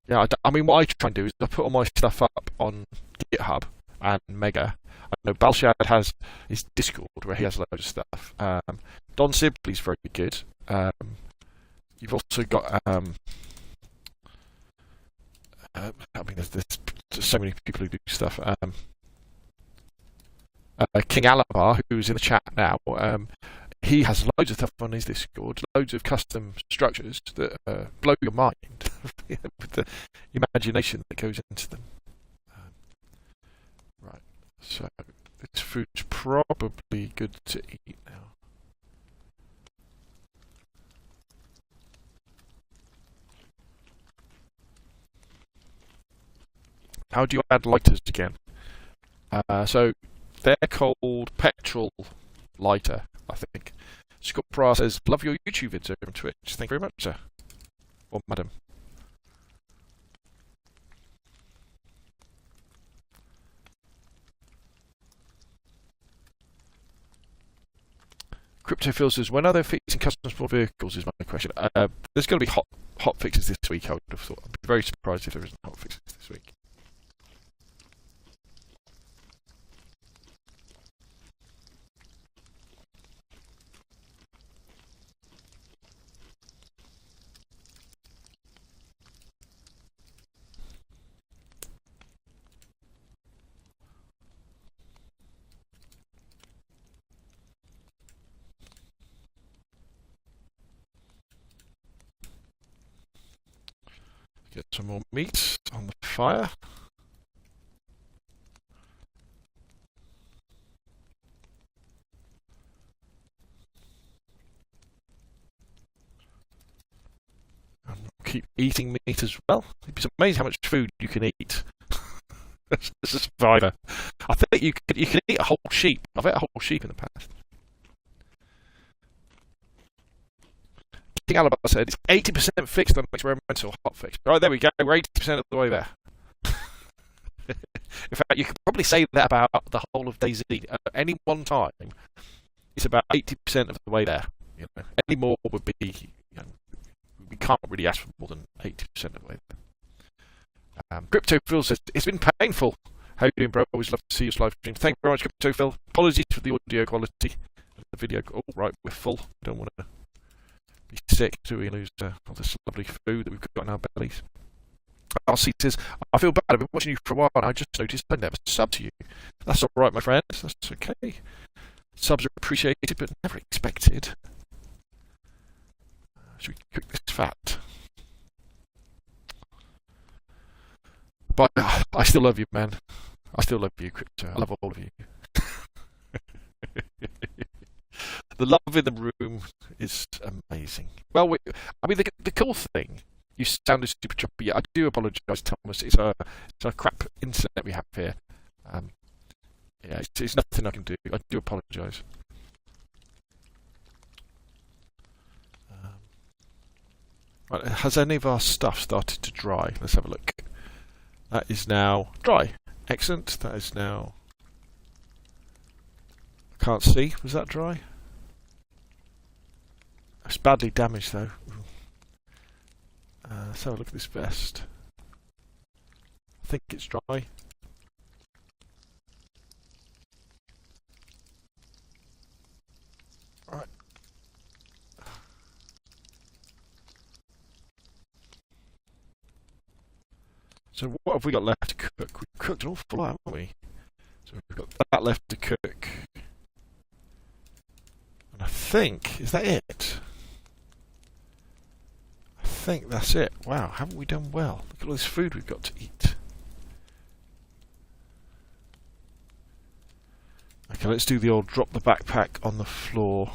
[SPEAKER 1] yeah, I mean, what I try and do is I put all my stuff up on GitHub and Mega. I know Balshad has his Discord where he has loads of stuff. Don Sibley's very good. You've also got I mean, there's so many people who do stuff. King Alabar, who's in the chat now, he has loads of stuff on his Discord, loads of custom structures that blow your mind with the imagination that goes into them. Right, so this food's probably good to eat now. How do you add lighters again? So they're called petrol lighter, I think. Scott Bra says, love your YouTube vids over on Twitch. Thank you very much, sir. Or madam. Cryptophil says, when are there fixing custom sport vehicles is my question. There's going to be hot fixes this week, I would have thought. I'd be very surprised if there isn't hot fixes this week. Get some more meat on the fire. And we'll keep eating meat as well. It's amazing how much food you can eat as a survivor. I think you can eat a whole sheep. I've ate a whole sheep in the past. King Alabama said it's 80% fixed on experimental hot fix. Right, there we go. We're 80% of the way there. In fact, you could probably say that about the whole of DayZ. At any one time, it's about 80% of the way there. You know, any more would be, you know, we can't really ask for more than 80% of the way there. Crypto Phil says it's been painful. How you doing, bro? Always love to see your live stream. Thank you very much, Crypto Phil. Apologies for the audio quality of the video. Oh, right, we're full. We don't want to be sick, do we lose all this lovely food that we've got in our bellies. RC says, I feel bad, I've been watching you for a while and I just noticed I never subbed to you. That's alright, my friend, that's okay. Subs are appreciated but never expected. Should we cook this fat? But I still love you, man. I still love you, Crypto. I love all of you. The love in the room is amazing. Well, I mean, the cool thing, you sounded super choppy. I do apologise, Thomas. It's a crap internet we have here. Yeah, it's nothing I can do. I do apologise. Right, has any of our stuff started to dry? Let's have a look. That is now dry. Excellent. That is now... I can't see. Was that dry? It's badly damaged though. Let's have a look at this vest. I think it's dry. Right. So what have we got left to cook? We've cooked an awful lot, haven't we? So we've got that left to cook. And I think, is that it? I think that's it. Wow, haven't we done well? Look at all this food we've got to eat. Okay, let's do the old drop the backpack on the floor.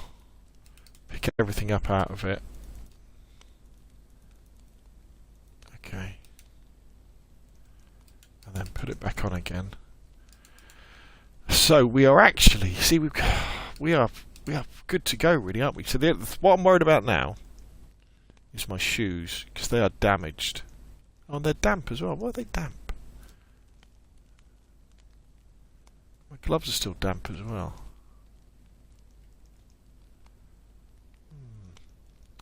[SPEAKER 1] Pick everything up out of it. Okay. And then put it back on again. So we are actually, see, we are good to go, really, aren't we? So what I'm worried about now is my shoes, because they are damaged. Oh, and they're damp as well. Why are they damp? My gloves are still damp as well.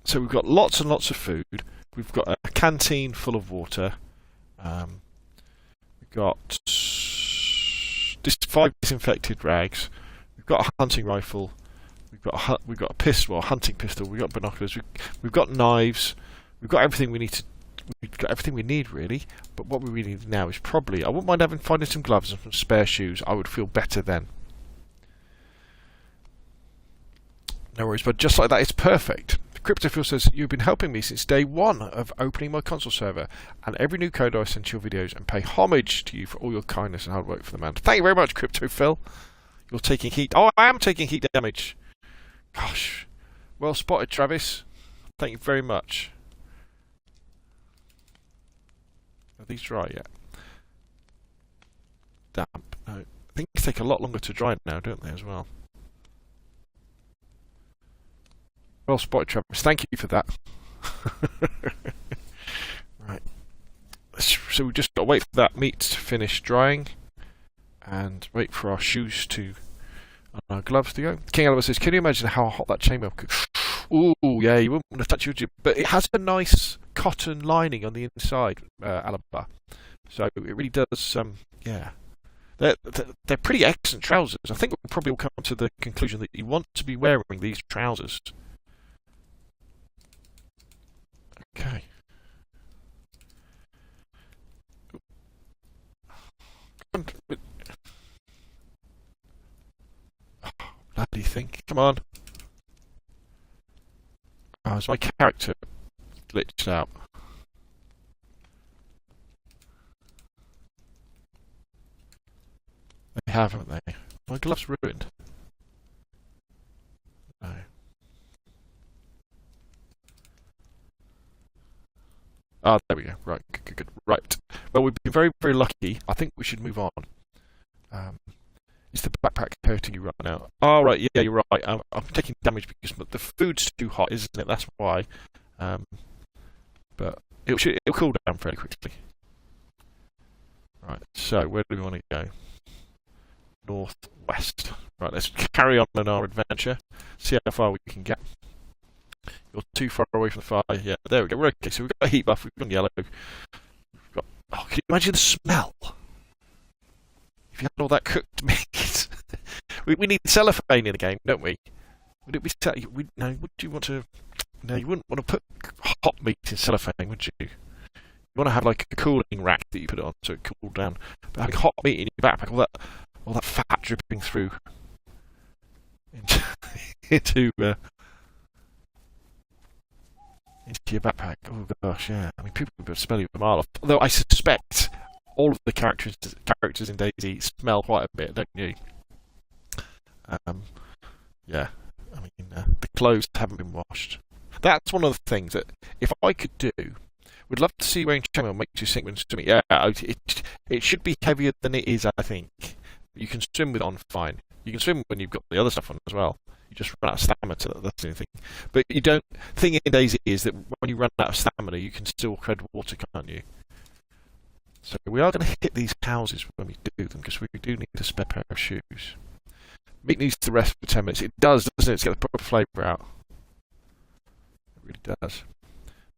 [SPEAKER 1] So we've got lots and lots of food. We've got a canteen full of water. We've got 5 disinfected rags. We've got a hunting rifle. We've got a pistol, a hunting pistol. We've got binoculars. We've got knives. We've got everything we need to. We've got everything we need really. But what we really need now is probably. I wouldn't mind finding some gloves and some spare shoes. I would feel better then. No worries, but just like that, it's perfect. Cryptophil says you've been helping me since day 1 of opening my console server, and every new code I send to your videos, and pay homage to you for all your kindness and hard work for the man. Thank you very much, Cryptophil. You're taking heat. Oh, I am taking heat damage. Gosh, well spotted, Travis. Thank you very much. Are these dry yet? damp. No, things take a lot longer to dry now, don't they, as well? Well spotted, Travis. Thank you for that. Right. So we've just got to wait for that meat to finish drying and wait for our shoes to and our gloves to go. King Oliver says, can you imagine how hot that chamber could... Ooh, yeah, you wouldn't want to touch it, but it has a nice cotton lining on the inside, Alaba. So it really does, yeah. They're pretty excellent trousers. I think we'll probably all come to the conclusion that you want to be wearing these trousers. Okay. Bloody thing. Come on. Oh, is my character glitched out? They have, haven't they? My glove's ruined. No. Ah, there we go. Right, good. Right. Well, we've been very, very lucky. I think we should move on. Is the backpack hurting you right now? Oh, right, yeah, you're right. I'm taking damage because the food's too hot, isn't it? That's why. But it'll cool down fairly quickly. Right, so where do we want to go? Northwest. Right, let's carry on our adventure. See how far we can get. You're too far away from the fire. Yeah, there we go. We're okay. So we've got a heat buff. We've gone yellow. We've got... Oh, can you imagine the smell? If you had all that cooked meat. we need cellophane in the game, don't we? Would it be... No, would you want to... No, you wouldn't want to put hot meat in cellophane, would you? You want to have like a cooling rack that you put it on so it cool down. But having hot meat in your backpack, all that fat dripping through into your backpack. Oh gosh, yeah. I mean, people would smell you a mile off. Although I suspect all of the characters in DayZ smell quite a bit, don't you? Yeah. I mean, the clothes haven't been washed. That's one of the things that, if I could do, would love to see wearing chainmail make you sink into me. Yeah, it should be heavier than it is, I think. You can swim with it on fine. You can swim when you've got the other stuff on as well. You just run out of stamina, so that's the only thing. But you don't. The thing in DayZ is that when you run out of stamina, you can still tread water, can't you? So we are going to hit these houses when we do them, because we do need a spare pair of shoes. Meat needs to rest for 10 minutes. It does, doesn't it? To get the proper flavour out. It really does.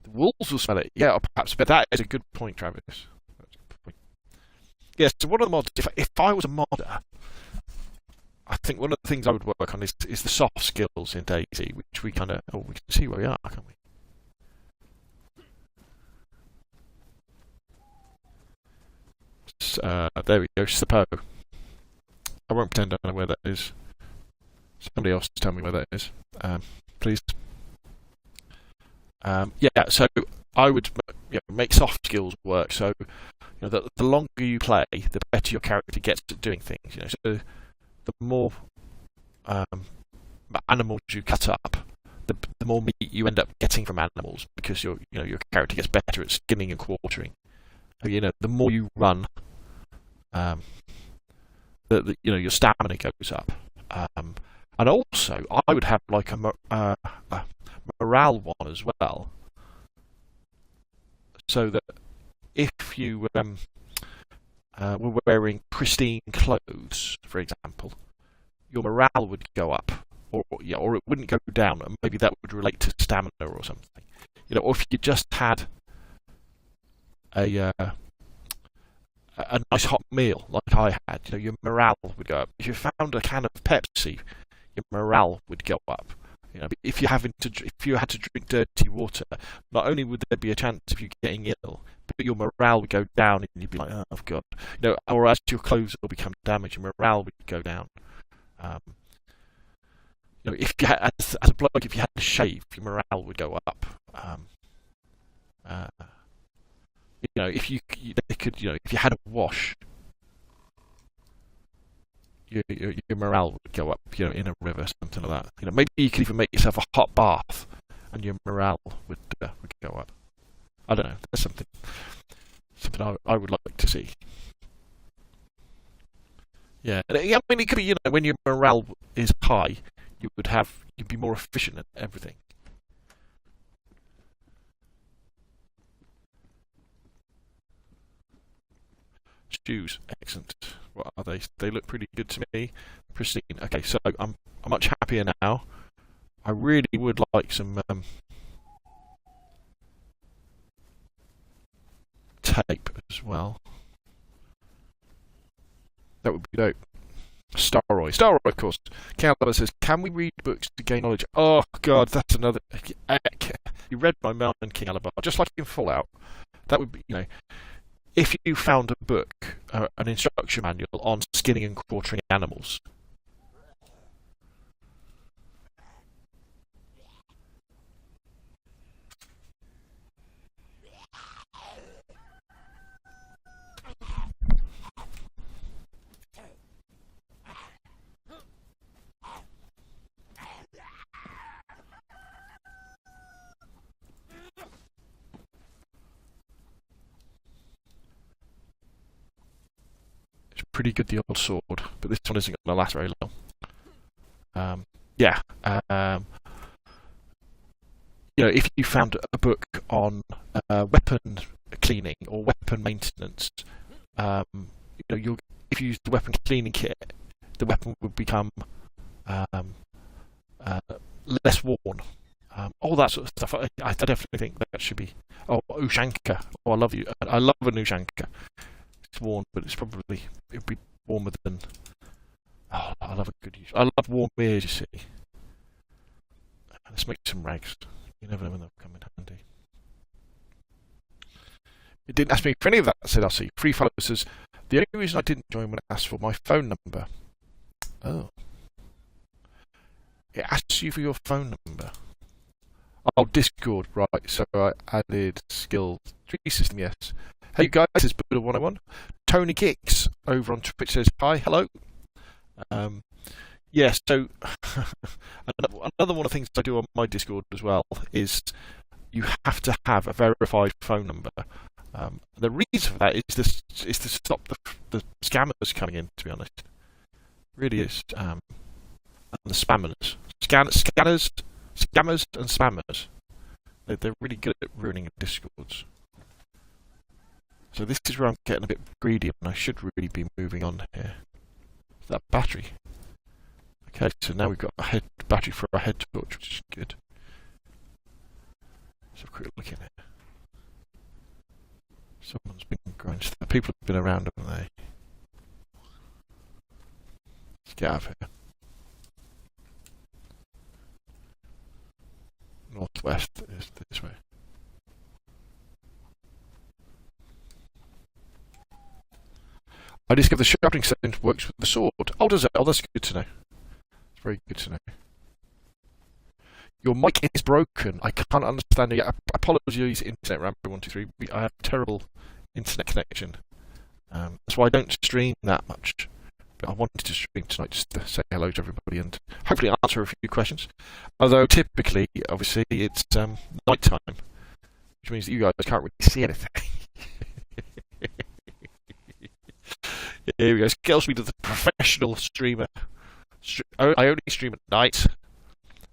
[SPEAKER 1] The wolves will smell it. Yeah, or perhaps. But that is a good point, Travis. That's a good point. Yes, so one of the mods, if I was a modder, I think one of the things I would work on is the soft skills in DayZ, which we kind of... Oh, we can see where we are, can't we? There we go, Sapo. I won't pretend I know where that is. Somebody else tell me where that is, please. Yeah, so I would make soft skills work. So the longer you play, the better your character gets at doing things. So the more animals you cut up, the more meat you end up getting from animals, because your character gets better at skinning and quartering. So, the more you run, your stamina goes up. And also, I would have like a morale one as well, so that if you were wearing pristine clothes, for example, your morale would go up, or it wouldn't go down, and maybe that would relate to stamina or something. Or if you just had a nice hot meal like I had, your morale would go up. If you found a can of Pepsi, your morale would go up. If you had to drink dirty water, not only would there be a chance of you getting ill, but your morale would go down, and you'd be like, "Oh God," or as your clothes will become damaged, your morale would go down. If you had, as a bloke, if you had to shave, your morale would go up. If you had a wash, your morale would go up, in a river, something like that. Maybe you could even make yourself a hot bath, and your morale would go up. I don't know. That's something I would like to see. Yeah, and I mean, it could be, you know, when your morale is high, you'd be more efficient at everything. Shoes, excellent. What are they? They look pretty good to me. Pristine. Okay, so I'm much happier now. I really would like some tape as well. That would be dope. Starroy, of course. Caliber says, "Can we read books to gain knowledge?" Oh God, that's another. You read my mind, King Alabar, just like in Fallout. That would be, you know, if you found a book, an instruction manual on skinning and quartering animals. Pretty good, the old sword, but this one isn't going to last very long. Yeah, you know, if you found a book on weapon cleaning or weapon maintenance, you know, if you used the weapon cleaning kit, the weapon would become less worn. All that sort of stuff. I definitely think that should be. Oh, Ushanka. Oh, I love you. I love an Ushanka. It's worn, but it'd be warmer than. Oh, I love a good use. I love warm beers, you see. Let's make some rags. You never know when they'll come in handy. It didn't ask me for any of that, said RC. Free follow says, the only reason I didn't join when it asked for my phone number. Oh. It asks you for your phone number. Oh, Discord, right. So I added skill 3 system, yes. Hey guys, it's Buddha 101. Tony Kicks over on Twitch says hi, hello. Yeah, so another one of the things I do on my Discord as well is you have to have a verified phone number. The reason for that is to stop the scammers coming in, to be honest. It really is. And the spammers. Scammers and spammers. They're really good at ruining Discords. So this is where I'm getting a bit greedy, and I should really be moving on here. That battery. Okay, so now we've got a battery for our head torch, which is good. Let's have a quick look in it. Someone's been grinding. People have been around, haven't they? Let's get out of here. Northwest is this way. I discovered the sharpening stone works with the sword. Oh, does it? Oh, that's good to know. It's very good to know. Your mic is broken. I can't understand it. Apologies, Internet Rambo 123. I have terrible internet connection. That's why I don't stream that much. But I wanted to stream tonight just to say hello to everybody and hopefully answer a few questions. Although typically, obviously, it's night time, which means that you guys can't really see anything. Here we go. Skalisty, the professional streamer. I only stream at night.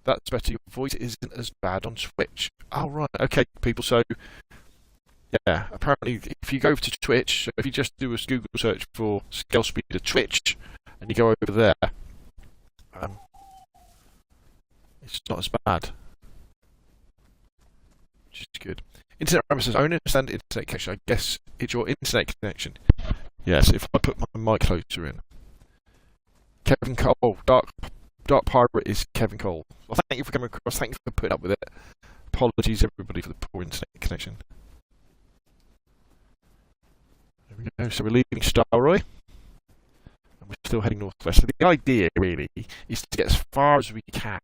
[SPEAKER 1] That's better. Your voice isn't as bad on Twitch. Oh, right. Okay, people. So, yeah, apparently, if you go to Twitch, so if you just do a Google search for Skalisty to Twitch, and you go over there, it's not as bad. Which is good. Internet Rambo says, I only understand internet connection. I guess it's your internet connection. Yes, if I put my mic closer in. Kevin Cole, Dark Pirate is Kevin Cole. Well, thank you for coming across. Thank you for putting up with it. Apologies, everybody, for the poor internet connection. There we go. So we're leaving Starroy. And we're still heading northwest. So the idea, really, is to get as far as we can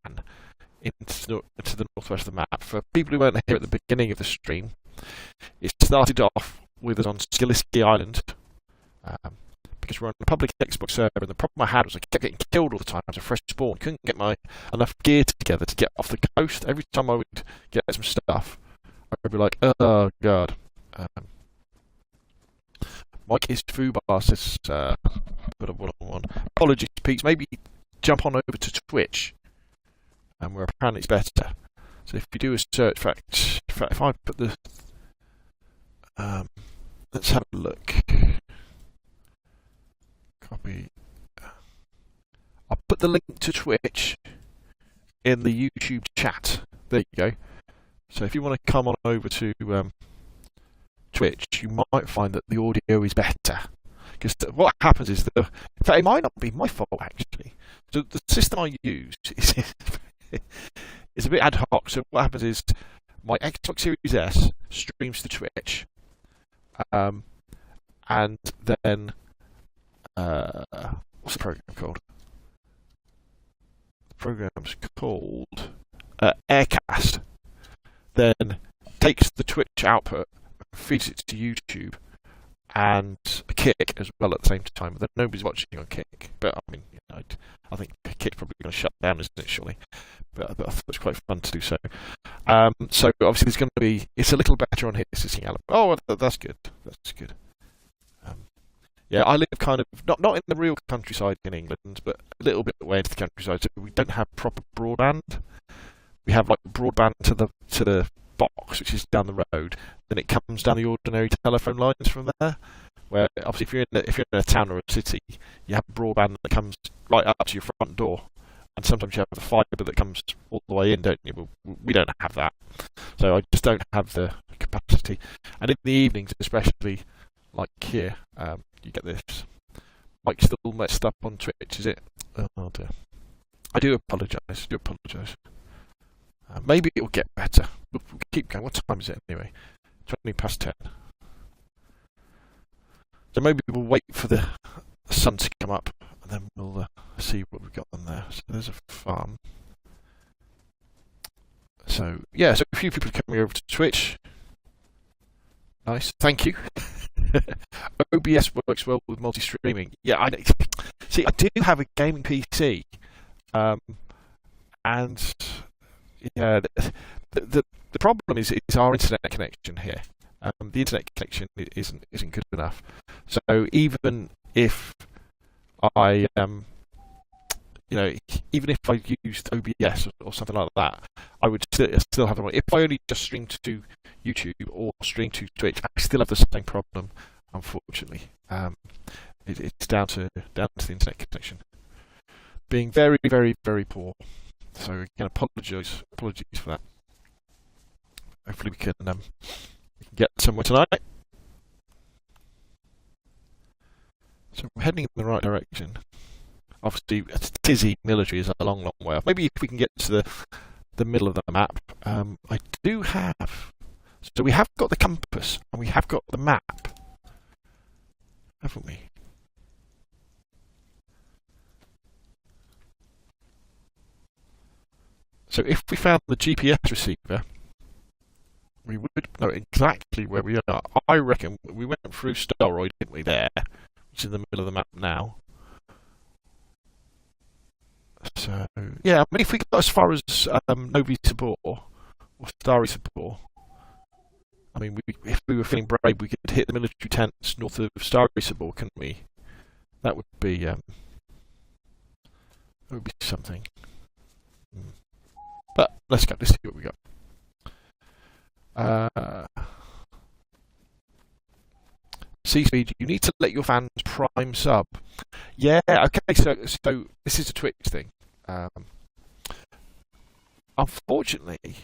[SPEAKER 1] into the northwest of the map. For people who weren't here at the beginning of the stream, it started off with us on Skalisty Island. Because we're on a public Xbox server, and the problem I had was I kept getting killed all the time as a fresh spawn. Couldn't get enough gear together to get off the coast. Every time I would get some stuff, I'd be like, oh god. Mike is Fubar, says but a one-on-one. apologies, Pete. Maybe jump on over to Twitch, where apparently it's better. So if you do a search, in fact, if I put the, let's have a look. Copy. I'll put the link to Twitch in the YouTube chat. There you go. So if you want to come on over to Twitch, you might find that the audio is better. Because what happens is that, in fact, it might not be my fault actually. So the system I use is a bit ad hoc. So what happens is my Xbox Series S streams to Twitch, and then what's the program called? The program's called Aircast. Then takes the Twitch output, feeds it to YouTube and Kick as well at the same time. But nobody's watching on Kick. But I mean, I think Kick's probably going to shut down, isn't it? Surely. But I thought it was quite fun to do so. So obviously there's going to be. It's a little better on his element. Oh, that's good. That's good. Yeah, I live kind of not in the real countryside in England, but a little bit away into the countryside. So we don't have proper broadband. We have like broadband to the box, which is down the road. Then it comes down the ordinary telephone lines from there. Where obviously, if you're in a town or a city, you have broadband that comes right up to your front door, and sometimes you have the fibre that comes all the way in, don't you? We don't have that, so I just don't have the capacity. And in the evenings, especially like here, you get this. Mike's still messed up on Twitch, is it? Oh dear. I do apologise. Maybe it will get better. We'll keep going. What time is it anyway? 20 past 10. So maybe we'll wait for the sun to come up, and then we'll see what we've got on there. So there's a farm. So yeah, so a few people are coming over to Twitch. Nice, thank you. OBS works well with multi-streaming. Yeah, I do have a gaming PC, and yeah, the problem is our internet connection here. The internet connection isn't good enough. So even if I even if I used OBS or something like that, I would still have the problem. If I only just stream to YouTube or stream to Twitch, I still have the same problem. Unfortunately, it's down to the internet connection being very, very, very poor. So again, apologies for that. Hopefully we can get somewhere tonight. So we're heading in the right direction. Obviously, Tisy military is a long, long way off. Maybe if we can get to the middle of the map. I do have. So we have got the compass and we have got the map, haven't we? So if we found the GPS receiver, we would know exactly where we are. I reckon we went through Steroid, didn't we, there, which is in the middle of the map now. So, yeah, I mean, if we got as far as Novi Sabor, or Starry Sabor, I mean, if we were feeling brave, we could hit the military tents north of Starry Sabor, couldn't we? That would be something. But let's go. Let's see what we got. C-Speed, you need to let your fans prime sub. Yeah, okay, so this is a Twitch thing. Unfortunately,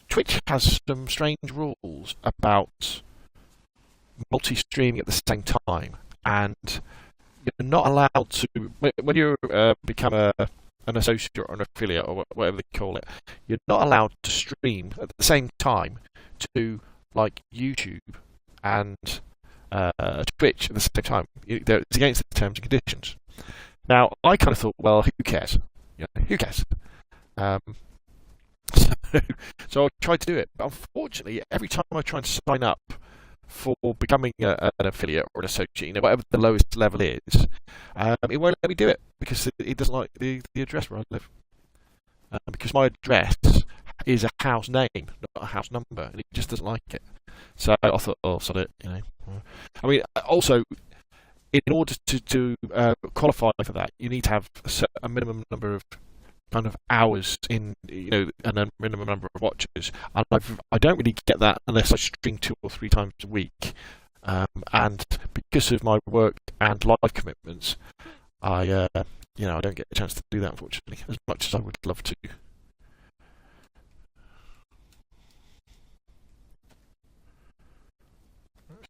[SPEAKER 1] Twitch has some strange rules about multi-streaming at the same time, and you're not allowed to, when you become an associate or an affiliate or whatever they call it, you're not allowed to stream at the same time to like YouTube and Twitch at the same time. It's against the terms and conditions. Now, I kind of thought, well, who cares? Who cares? So I tried to do it, but unfortunately, every time I try and sign up for becoming an affiliate or an associate, whatever the lowest level is, it won't let me do it because it doesn't like the address where I live. Because my address is a house name, not a house number, and it just doesn't like it. So I thought, oh, sod it, I mean, also, in order to qualify for that, you need to have a minimum number of kind of hours in, and a minimum number of watches. And I don't really get that unless I stream 2 or 3 times a week. And because of my work and life commitments, I don't get a chance to do that, unfortunately, as much as I would love to.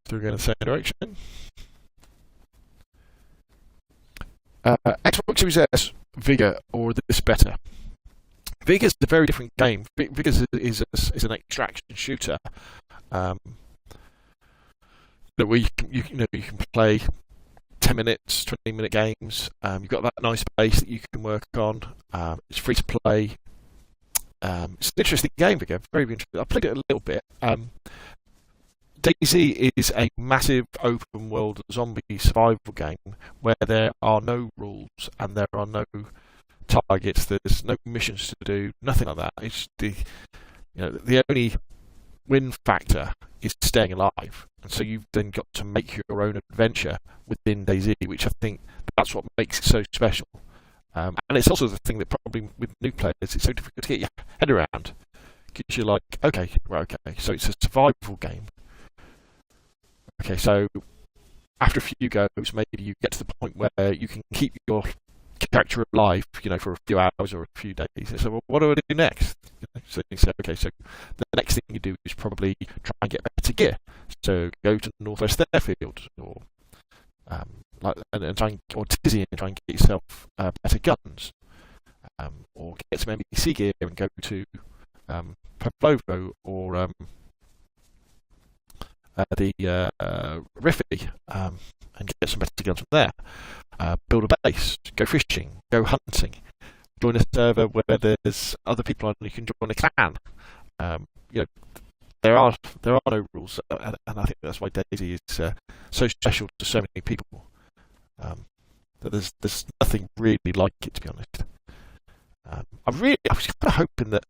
[SPEAKER 1] So we're going in the same direction. Xbox Series S, Vigor, or this better? Vigor is a very different game. Vigor is an extraction shooter, where you can play 10 minutes, 20-minute games. You've got that nice base that you can work on. It's free to play. It's an interesting game, Vigor. Very interesting. I played it a little bit. DayZ is a massive open world zombie survival game where there are no rules and there are no targets. There's no missions to do, nothing like that. It's the only win factor is staying alive, and so you've then got to make your own adventure within DayZ, which I think that's what makes it so special. And it's also the thing that probably with new players it's so difficult to get your head around, because you're like, okay, so it's a survival game. Okay, so after a few goes, maybe you get to the point where you can keep your character alive, for a few hours or a few days. So, well, what do I do next? So you say, okay, so the next thing you do is probably try and get better gear. So go to Northwest Airfield, or and try or Tisy and try and get yourself better guns, or get some NBC gear and go to Pavlovo or the Riffy, and get some better guns from there. Build a base, go fishing, go hunting, join a server where there's other people on, and you can join a clan. There are no rules, and I think that's why DayZ is so special to so many people. That there's nothing really like it, to be honest. I was kind of hoping that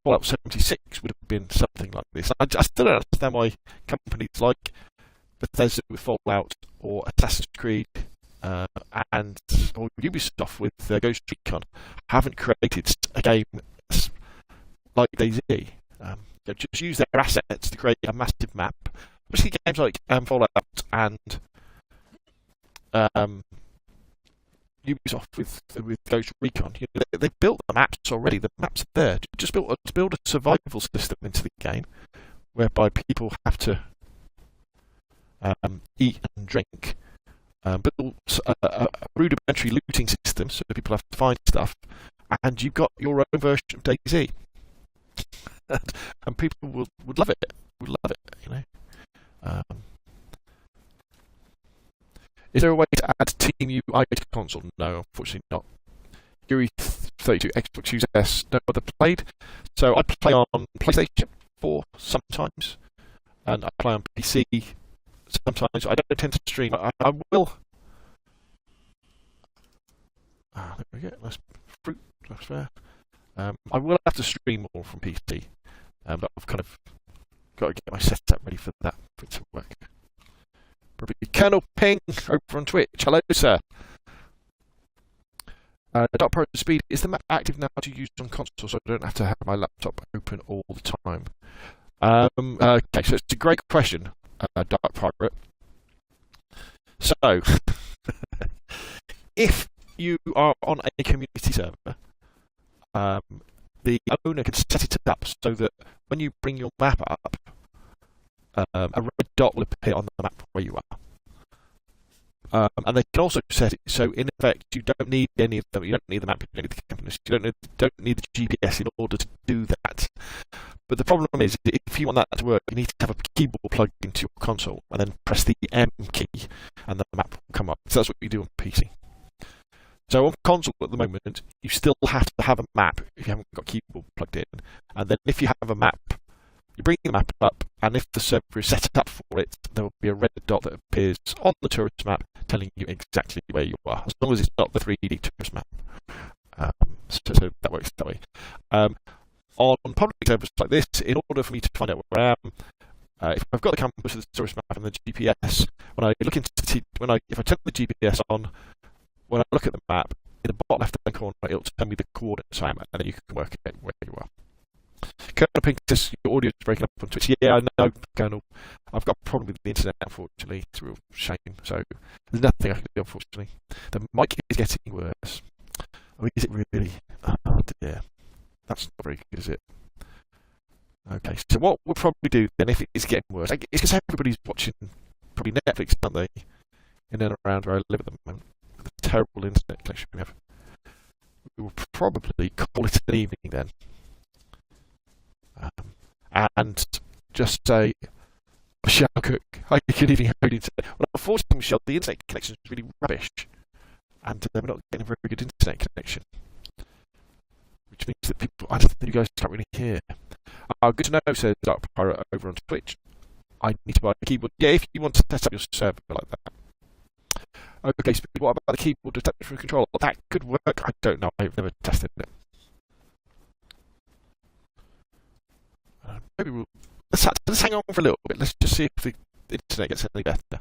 [SPEAKER 1] Fallout 76 would have been something like this. I still don't understand why companies like Bethesda with Fallout or Assassin's Creed or Ubisoft with Ghost Recon haven't created a game like DayZ. Just use their assets to create a massive map. Especially games like Fallout and Ubisoft with Ghost Recon. They built the maps already. The maps are there. Just build a survival system into the game, whereby people have to eat and drink. Build a rudimentary looting system, so people have to find stuff, and you've got your own version of DayZ, and people would love it. Would love it, Is there a way to add Team UI to console? No, unfortunately not. Yuri 32 Xbox Series S, no other played. So I play on PlayStation 4 sometimes, and I play on PC sometimes. I don't tend to stream. I will. There we go. That's fruit. That's fair. I will have to stream more from PC, but I've kind of got to get my setup ready for that for it to work. Probably Colonel Ping over on Twitch. Hello, sir. Dark Pro Speed, is the map active now to use on console, so I don't have to have my laptop open all the time? Okay, so it's a great question, Dark Pirate. So, if you are on a community server, the owner can set it up so that when you bring your map up, a red dot will appear on the map where you are. And they can also set it so, in effect, you don't need any of them. You don't need the map, you don't need the compass, you don't need the GPS in order to do that. But the problem is, if you want that to work, you need to have a keyboard plugged into your console and then press the M key, and the map will come up. So that's what you do on PC. So on console at the moment, you still have to have a map if you haven't got a keyboard plugged in. And then if you have a map, you bring the map up, and if the server is set up for it, there will be a red dot that appears on the tourist map telling you exactly where you are, as long as it's not the 3D tourist map. So that works that way. On public servers like this, in order for me to find out where I am, If I've got the campus with the source map and the GPS, when I look into if I turn the GPS on, when I look at the map, in the bottom left-hand corner, it'll tell me the coordinates I'm at, and then you can work out where you are. Colonel Pink says your audio is breaking up on Twitch. Yeah, I know, Colonel. I've got a problem with the internet, unfortunately. It's a real shame. So there's nothing I can do, unfortunately. The mic is getting worse. Oh, is it really? Oh dear. That's not very good, is it? Okay, so what we'll probably do then, if it is getting worse, it's because everybody's watching probably Netflix, aren't they? In and around where I live at the moment. With the terrible internet connection we have. We will probably call it an evening then. And just say, Michelle Cook, hi, good evening, how are you doing today? Well, unfortunately, Michelle, the internet connection is really rubbish. And we're not getting a very good internet connection. Which means that I don't think you guys can't really hear. Good to know, says Dark Pirate over on Twitch. I need to buy a keyboard. Yeah, if you want to set up your server like that. Okay, so what about the keyboard adapter for control? That could work. I don't know. I've never tested it. Maybe we'll let's hang on for a little bit. Let's just see if the internet gets any better.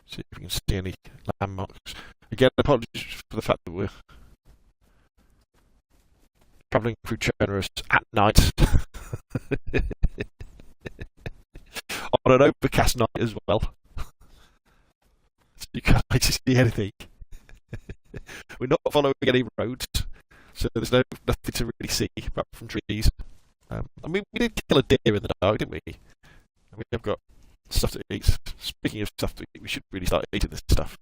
[SPEAKER 1] See if we can see any landmarks. Again, apologies for the fact that we're travelling through Chernarus at night. On an overcast night as well. So you can't actually see anything. We're not following any roads, so there's nothing to really see apart from trees. I mean, we did kill a deer in the dark, didn't we? I mean, I've got stuff to eat. Speaking of stuff to eat, we should really start eating this stuff.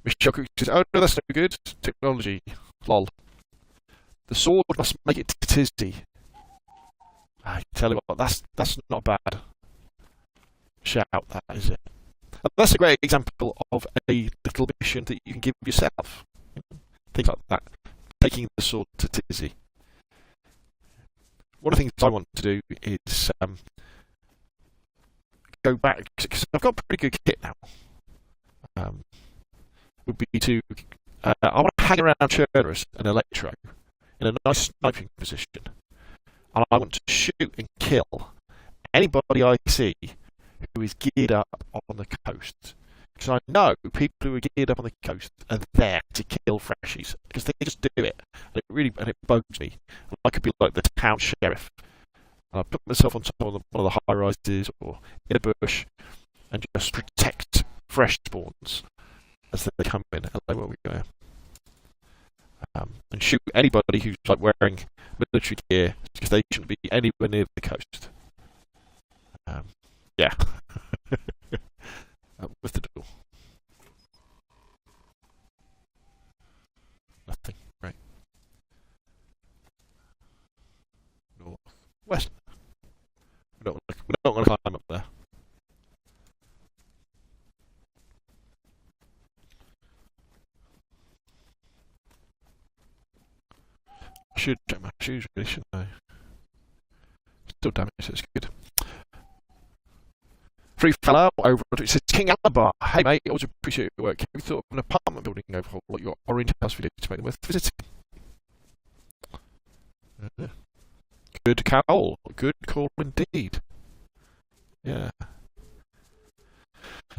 [SPEAKER 1] Michelle Cook says, oh no, that's no good. Technology. Lol. The sword must make it to Tisy. I tell you what, that's not bad. Shout, that is it. And that's a great example of a little mission that you can give yourself. Things like that. Taking the sword to Tisy. One of the things I want to do is go back, because I've got a pretty good kit now. Would be to I want to hang around Chernarus and Electro in a nice sniping position, and I want to shoot and kill anybody I see who is geared up on the coast. Because I know people who are geared up on the coast are there to kill freshies, because they just do it. And it bugs me. I could be like the town sheriff. And I put myself on top of one of the high rises or in a bush and just protect fresh spawns as they come in. Hello, where we go? And shoot anybody who's like wearing military gear, because they shouldn't be anywhere near the coast. Yeah. With the door. Nothing. Right. North. West. We don't want to climb up there. I should check my shoes, really, shouldn't I? Still damaged, so it's good. Free fellow over on Twitch says, King Alabar, hey mate, always appreciate your work. Have you thought of an apartment building overhaul like your orange house video to make them worth visiting? Good call. Good call indeed. Yeah.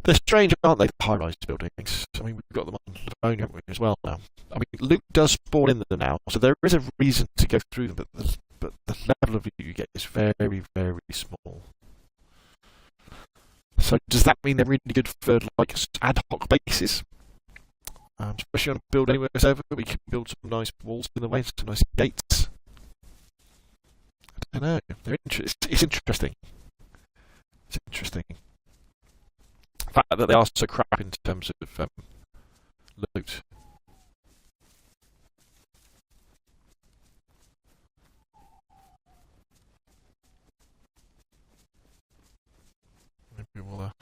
[SPEAKER 1] They're strange, aren't they, the high-rise buildings? I mean, we've got them on Livonia, haven't we, as well now. I mean, loot does spawn in them now, so there is a reason to go through them, but the level of loot you get is very, very small. So does that mean they're really good for like ad hoc bases? Especially on a build anywhere server, we can build some nice walls in the way, some nice gates. I don't know. It's interesting. It's interesting. The fact that they are so crap in terms of loot. Maybe we'll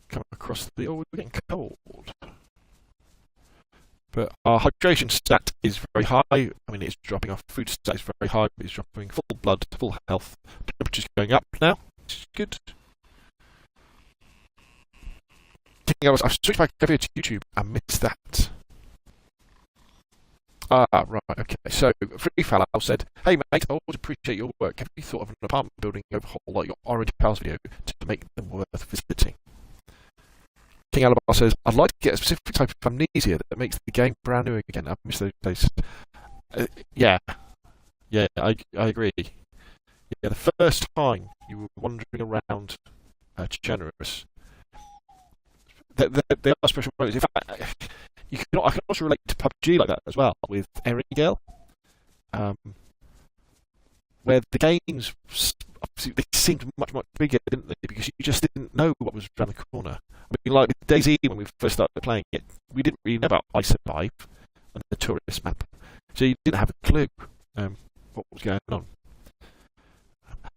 [SPEAKER 1] come across the... Oh, we're getting cold. But our hydration stat is very high. I mean, it's dropping. Our food stat is very high, but it's dropping. Full blood, full health. Temperature's going up now, which is good. I've switched back over to YouTube and missed that. Ah, right, okay. So, Free Fallow said, "Hey mate, I always appreciate your work. Have you thought of an apartment building overhaul like your Orange Pals video to make them worth visiting?" King Alabar says, "I'd like to get a specific type of amnesia that makes the game brand new again. I miss those days." Yeah, I agree. Yeah, the first time you were wandering around Chernarus, there are special moments. In fact, I can also relate to PUBG like that as well, with Erringale, where the games obviously they seemed much bigger, didn't they? Because you just didn't know what was around the corner. I mean, like with DayZ, when we first started playing it, we didn't really know about I Survive and the tourist map, so you didn't have a clue what was going on.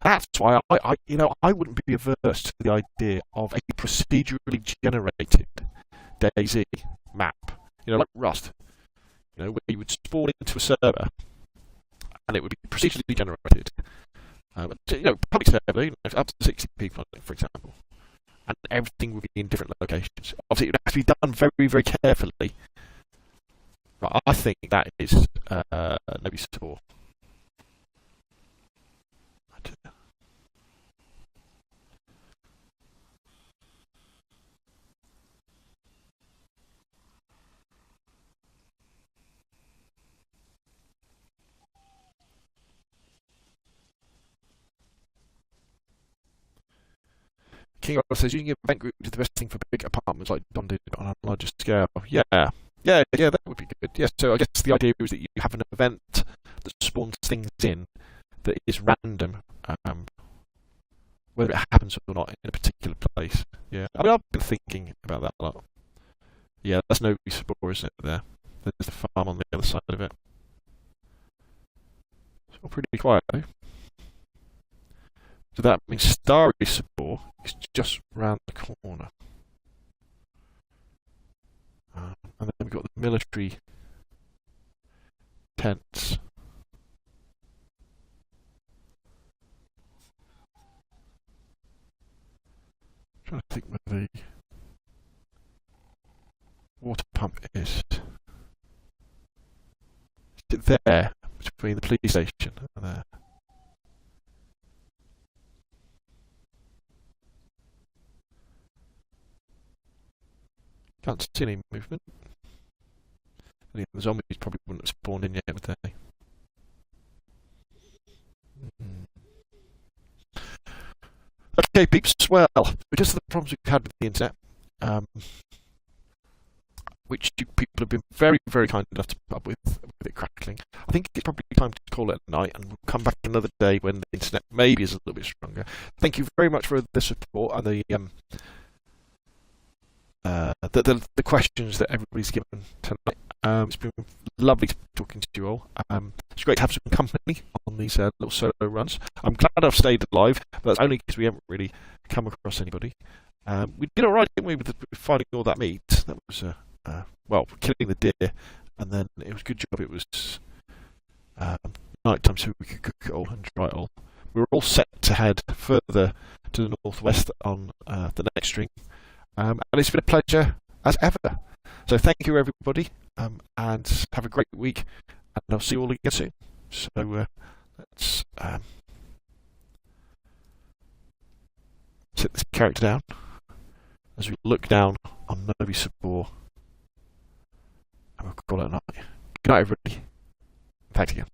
[SPEAKER 1] That's why I wouldn't be averse to the idea of a procedurally generated DayZ map, like Rust, where you would spawn into a server and it would be procedurally generated. Public server, up to 60 people, for example, and everything would be in different locations. Obviously, it would have to be done very, very carefully. But I think that is maybe support. King of says using event groups is the best thing for big apartments like Don did on a larger scale. Yeah, that would be good. Yes, so I guess the idea is that you have an event that spawns things in that is random, whether it happens or not in a particular place. Yeah, I mean, I've been thinking about that a lot. Yeah, that's no spore, isn't it? There's the farm on the other side of it. It's all pretty quiet though. So that means Starry Spore is just round the corner. And then we've got the military tents. I'm trying to think where the water pump is. Is it there, between the police station and there? Can't see any movement. The zombies probably wouldn't have spawned in yet, would they? Okay, peeps. Well, because of the problems we've had with the internet, which you people have been very, very kind enough to put up with it crackling, I think it's probably time to call it a night, and we'll come back another day when the internet maybe is a little bit stronger. Thank you very much for the support and the questions that everybody's given tonight. It's been lovely talking to you all. It's great to have some company on these little solo runs. I'm glad I've stayed alive, but that's only because we haven't really come across anybody. We did all right, didn't we, with finding all that meat? That was, killing the deer, and then it was a good job it was night time so we could cook it all and dry it all. We were all set to head further to the northwest on the next stream. And it's been a pleasure as ever. So thank you everybody, and have a great week, and I'll see you all again soon. So let's set this character down as we look down on Novi Sabor, and we'll call it a night. Good night everybody. Thanks again.